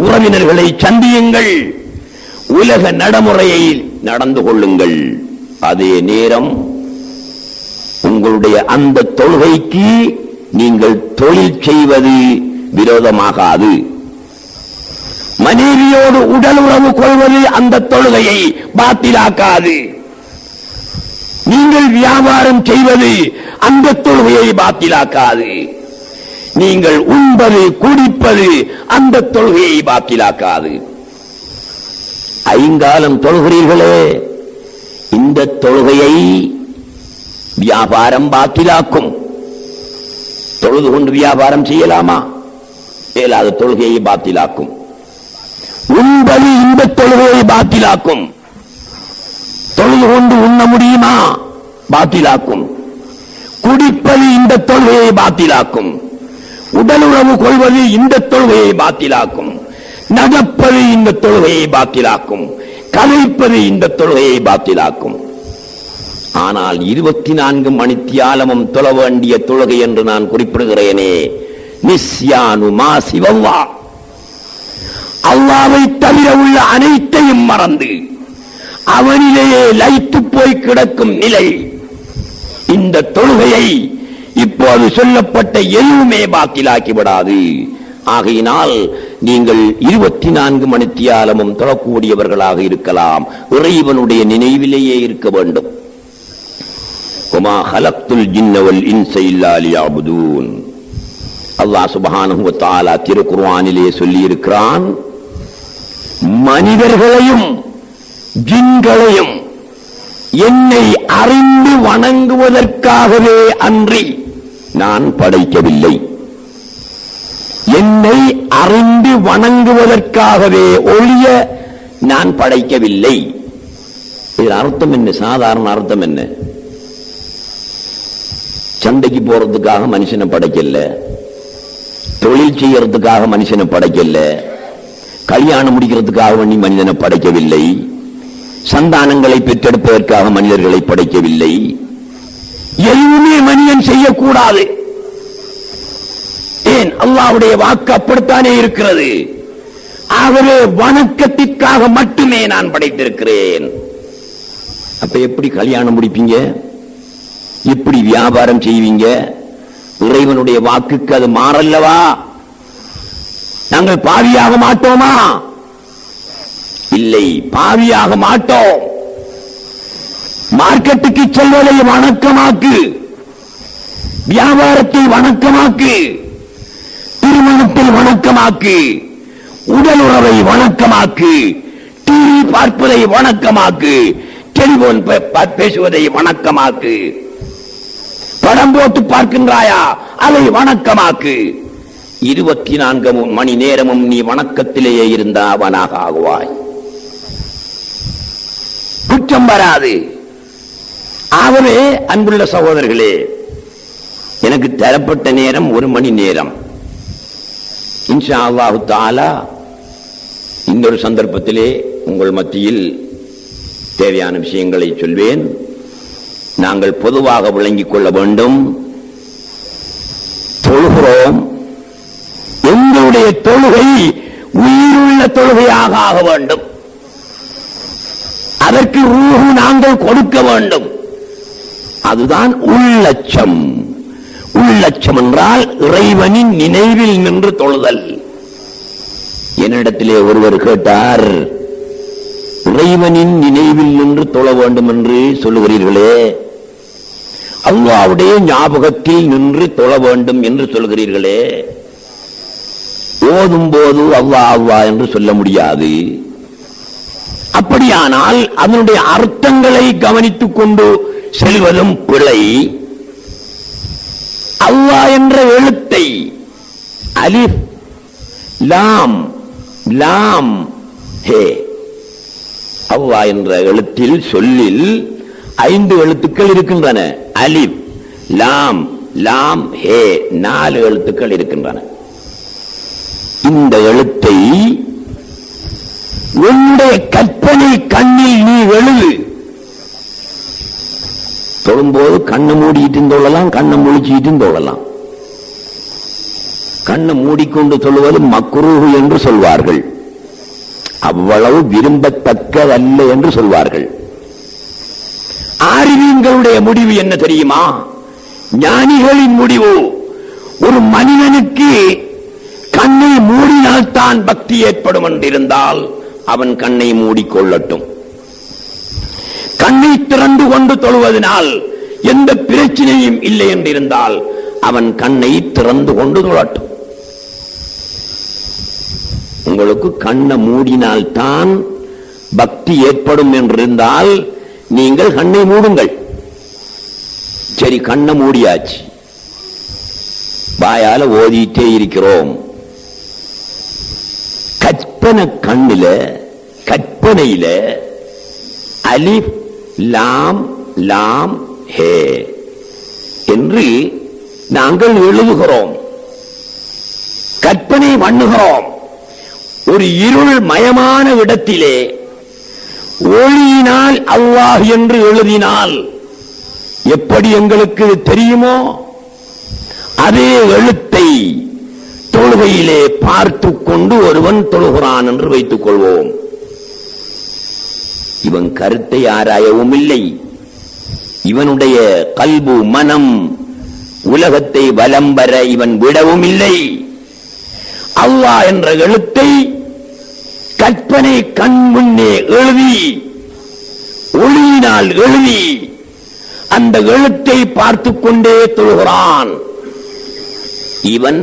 உறவினர்களை சந்தியுங்கள், உலக நடைமுறையை நடந்து கொள்ளுங்கள். அதே நேரம் உங்களுடைய அந்த தொழுகைக்கு நீங்கள் தொழில் செய்வது விரோதமாகாது. மனைவியோடு உடல் உறவு கொள்வது அந்த தொழுகையை பாத்திலாக்காது. நீங்கள் வியாபாரம் செய்வது அந்த தொழுகையை பாத்திலாக்காது. நீங்கள் உண்பது குடிப்பது அந்த தொழுகையை பாத்திலாக்காது. ஐங்காலம் தொழுகிறீர்களே, இந்த தொழுகையை வியாபாரம் பாத்திலாக்கும். தொழுது கொண்டு வியாபாரம் செய்யலாமா? இயலாத தொழுகையை பாத்திலாக்கும். உண்பது இந்த தொழுகையை பாத்திலாக்கும். தொழுது கொண்டு உண்ண முடியுமா? பாத்திலாக்கும். குடிப்பது இந்த தொழுகையை பாத்திலாக்கும். உடல் உறவு கொள்வது இந்த தொழுகையை பாத்திலாக்கும். நடப்பது இந்த தொழுகையை பாத்திலாக்கும். கலைப்பது இந்த தொழுகையை பாத்திலாக்கும். ஆனால் 24 மணித்தியாலமும் தொழ வேண்டிய தொழுகை என்று நான் குறிப்பிடுகிறேனே, நிஸ்யானு மா சிவல்லா, அல்லாஹ்வை தவிர உள்ள அனைத்தையும் மறந்து அவனிலேயே லயித்து போய் கிடக்கும் நிலை. இந்த தொழுகையை இப்போது சொல்லப்பட்ட எதுவுமே பாக்கிலாக்கி விடாது. ஆகையினால் நீங்கள் 24 மணித்தியாலமும் தொழக்கூடியவர்களாக இருக்கலாம். இறைவனுடைய நினைவிலேயே இருக்க வேண்டும். وما خلقت الجن والانس الا ليعبدون. அல்லாஹ் சுப்ஹானஹு வ தஆலா திருக்குர்ஆனிலே சொல்லி இருக்கிறான், மனிதர்களையும் ஜின்களையும் என்னை அறிந்து வணங்குவதற்காகவே அன்றி நான் படைக்கவில்லை. என்னை அறிந்து வணங்குவதற்காகவே ஒழிய நான் படைக்கவில்லை. இதன் அர்த்தம் என்ன? சாதாரண அர்த்தம் என்ன? சந்தைக்கு போறதுக்காக மனுஷனை படைக்கல, தொழில் செய்யறதுக்காக மனுஷனை படைக்கல, கல்யாணம் முடிக்கிறதுக்காக வேண்டி மனிதனை படைக்கவில்லை, சந்தானங்களை பெற்றெடுப்பதற்காக மனிதர்களை படைக்கவில்லை. எதுவுமே மனிதன் செய்யக்கூடாது. ஏன்? அல்லாஹ்வுடைய வாக்கு அப்படித்தானே இருக்கிறது. ஆகவே வணக்கத்திற்காக மட்டுமே நான் படைத்திருக்கிறேன். அப்ப எப்படி கல்யாணம் முடிப்பீங்க? எப்படி வியாபாரம் செய்வீங்க? இறைவனுடைய வாக்குக்கு அது மாறல்லவா? நாங்கள் பாவியாக மாட்டோமா? இல்லை, பாவியாக மாட்டோம். மார்க்கெட்டுக்கு செல்வதை வணக்கமாக்கு, வியாபாரத்தை வணக்கமாக்கு, திருமணத்தை வணக்கமாக்கு, உடல் உறவை வணக்கமாக்கு, டிவி பார்ப்பதை வணக்கமாக்கு, டெலிபோன் பேசுவதை வணக்கமாக்கு, படம் போட்டு பார்க்கின்றாயா, அதை வணக்கமாக்கு. 24 மணி நேரமும் நீ வணக்கத்திலேயே இருந்த அவனாக ஆகுவாய். குற்றம் வராது. ஆகவே அன்புள்ள சகோதரர்களே, எனக்கு தரப்பட்ட நேரம் 1 மணி நேரம். இன்ஷா அல்லாஹு தஆலா இன்னொரு சந்தர்ப்பத்திலே உங்கள் மத்தியில் தேவையான விஷயங்களை சொல்வேன். நாங்கள் பொதுவாக விளங்கிக் கொள்ள வேண்டும். தொழுகிறோம், எங்களுடைய தொழுகை உயிருள்ள தொழுகையாக ஆக வேண்டும். அதற்கு ரூஹு நாங்கள் கொடுக்க வேண்டும். அதுதான் உள்ளச்சம். உள்ளச்சம் என்றால் இறைவனின் நினைவில் நின்று தொழுதல். என்னிடத்திலே ஒருவர் கேட்டார், இறைவனின் நினைவில் நின்று தொழ வேண்டும் என்று சொல்லுகிறீர்களே, அல்லாஹ்வுடைய ஞாபகத்தில் நின்று தொழ வேண்டும் என்று சொல்கிறீர்களே, ஓதும் போது அல்லாஹ் அல்லாஹ் என்று சொல்ல முடியாது. அப்படியானால் அதனுடைய அர்த்தங்களை கவனித்துக் கொண்டு செல்வதும் பிழை. அல்லாஹ் என்ற எழுத்தை அலிஃப் லாம் லாம் ஹே. அல்லாஹ் என்ற எழுத்தில் சொல்லில் 5 எழுத்துக்கள் இருக்கின்றன. அலிப், லாம், லாம், ஹே 4 எழுத்துக்கள் இருக்கின்றன. இந்த எழுத்தை உன்னுடைய கற்பனை கண்ணில் நீ எழுது. தொழும்போது கண்ணை மூடிட்டு தொழலாம், கண்ணை முழிச்சிட்டு தொழலாம். கண்ணை மூடிக்கொண்டு சொல்லுவது மக்ரூஹ் என்று சொல்வார்கள். அவ்வளவு விரும்பத்தக்கதல்ல என்று சொல்வார்கள். ஆரிவீன்களுடைய முடிவு என்ன தெரியுமா? ஞானிகளின் முடிவு, ஒரு மனிதனுக்கு கண்ணை மூடினால்தான் பக்தி ஏற்படும் என்றிருந்தால் அவன் கண்ணை மூடிக்கொள்ளட்டும். கண்ணை திறந்து கொண்டு தொழுவதனால் எந்த பிரச்சனையும் இல்லை என்றிருந்தால் அவன் கண்ணை திறந்து கொண்டு தொழட்டும். உங்களுக்கு கண்ணை மூடினால்தான் பக்தி ஏற்படும் என்றிருந்தால் நீங்கள் கண்ணை மூடுங்கள். சரி, கண்ணை மூடியாச்சு, வாயால ஓதிட்டே இருக்கிறோம். கற்பனையில அலிஃப் லாம் லாம் ஹே என்று நாங்கள் எழுதுகிறோம், கற்பனை பண்ணுகிறோம். ஒரு இருள் மயமான இடத்திலே ஒளியினால் அல்லாஹ் என்று எழுதினால் எப்படி எங்களுக்கு தெரியுமோ அதே எழுத்தை தொழுகையிலே பார்த்து கொண்டு ஒருவன் தொழுகிறான் என்று வைத்துக் கொள்வோம். இவன் கருத்தை ஆராயவும் இல்லை, இவனுடைய கல்பு மனம் உலகத்தை வலம் வர இவன் விடவும் இல்லை. அல்லாஹ் என்ற எழுத்தை கற்பனை கண் முன்னே எழுதி, ஒளியினால் எழுதி அந்த எழுத்தை பார்த்துக் கொண்டே தொழுகிறான். இவன்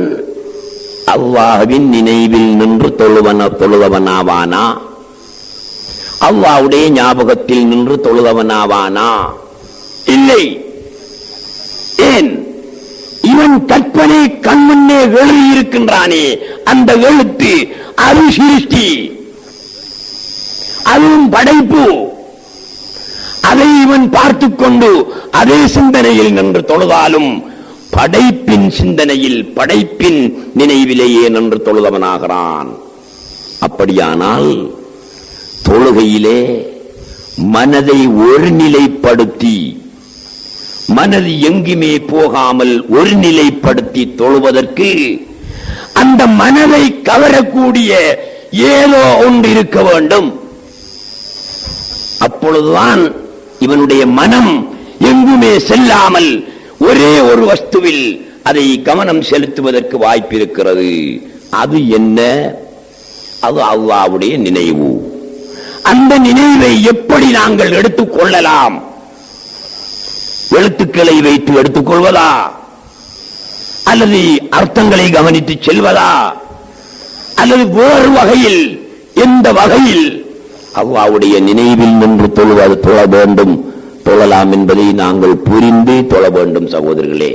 அல்லாஹ்வின் நினைவில் நின்று தொழுதவனாவானா? அல்லாஹ்வுடைய ஞாபகத்தில் நின்று தொழுதவனாவானா? இல்லை. ஏன்? இவன் கற்பனை கண்முன்னே எழுதியிருக்கின்றானே, அந்த எழுத்து அது சிருஷ்டி, அதுவும் படைப்பு. அதை இவன் பார்த்துக் கொண்டு அதே சிந்தனையில் நின்று தொழுதாலும் படைப்பின் சிந்தனையில், படைப்பின் நினைவிலேயே நின்று தொழுதவனாகிறான். அப்படியானால் தொழுகையிலே மனதை ஒருநிலைப்படுத்தி, மனது எங்குமே போகாமல் ஒருநிலைப்படுத்தி தொழுவதற்கு அந்த மனதை கவரக்கூடிய ஏதோ ஒன்று இருக்க வேண்டும். அப்பொழுதுதான் இவனுடைய மனம் எங்குமே செல்லாமல் ஒரே ஒரு வஸ்துவில் அதை கவனம் செலுத்துவதற்கு வாய்ப்பு இருக்கிறது. அது என்ன? அது அல்லாஹ்வுடைய நினைவு. அந்த நினைவை எப்படி நாங்கள் எடுத்துக் கொள்ளலாம்? எழுத்துக்களை வைத்து எடுத்துக் கொள்வதா, அல்லது அர்த்தங்களை கவனித்து செல்வதா, அல்லது வேறு வகையில், எந்த வகையில் அல்லாஹ்வுடைய நினைவில் நின்று தொழ வேண்டும், தொழலாம் என்பதை நாங்கள் புரிந்து தொழ வேண்டும் சகோதரர்களே.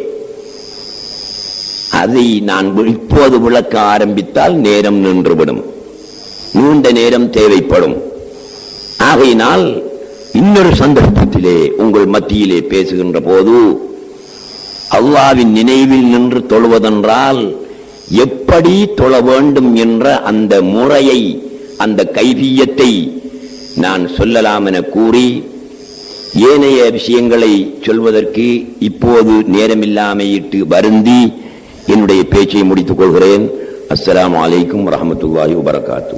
அதை நான் இப்போது விளக்க ஆரம்பித்தால் நேரம் நின்றுவிடும், நீண்ட நேரம் தேவைப்படும். ஆகையினால் இன்னொரு சந்தர்ப்பத்திலே உங்கள் மத்தியிலே பேசுகின்ற போது அல்லாஹ்வின் நினைவில் நின்று தொழுவதென்றால் எப்படி தொழ வேண்டும் என்ற அந்த முறையை, அந்த கைஃபியத்தை நான் சொல்லலாம் என கூறி, ஏனைய விஷயங்களை சொல்வதற்கு இப்போது நேரமில்லாமையிட்டு வருந்தி என்னுடைய பேச்சை முடித்துக் கொள்கிறேன். அஸ்ஸலாமு அலைக்கும் வரஹ்மத்துல்லாஹி வபரகாத்துஹு.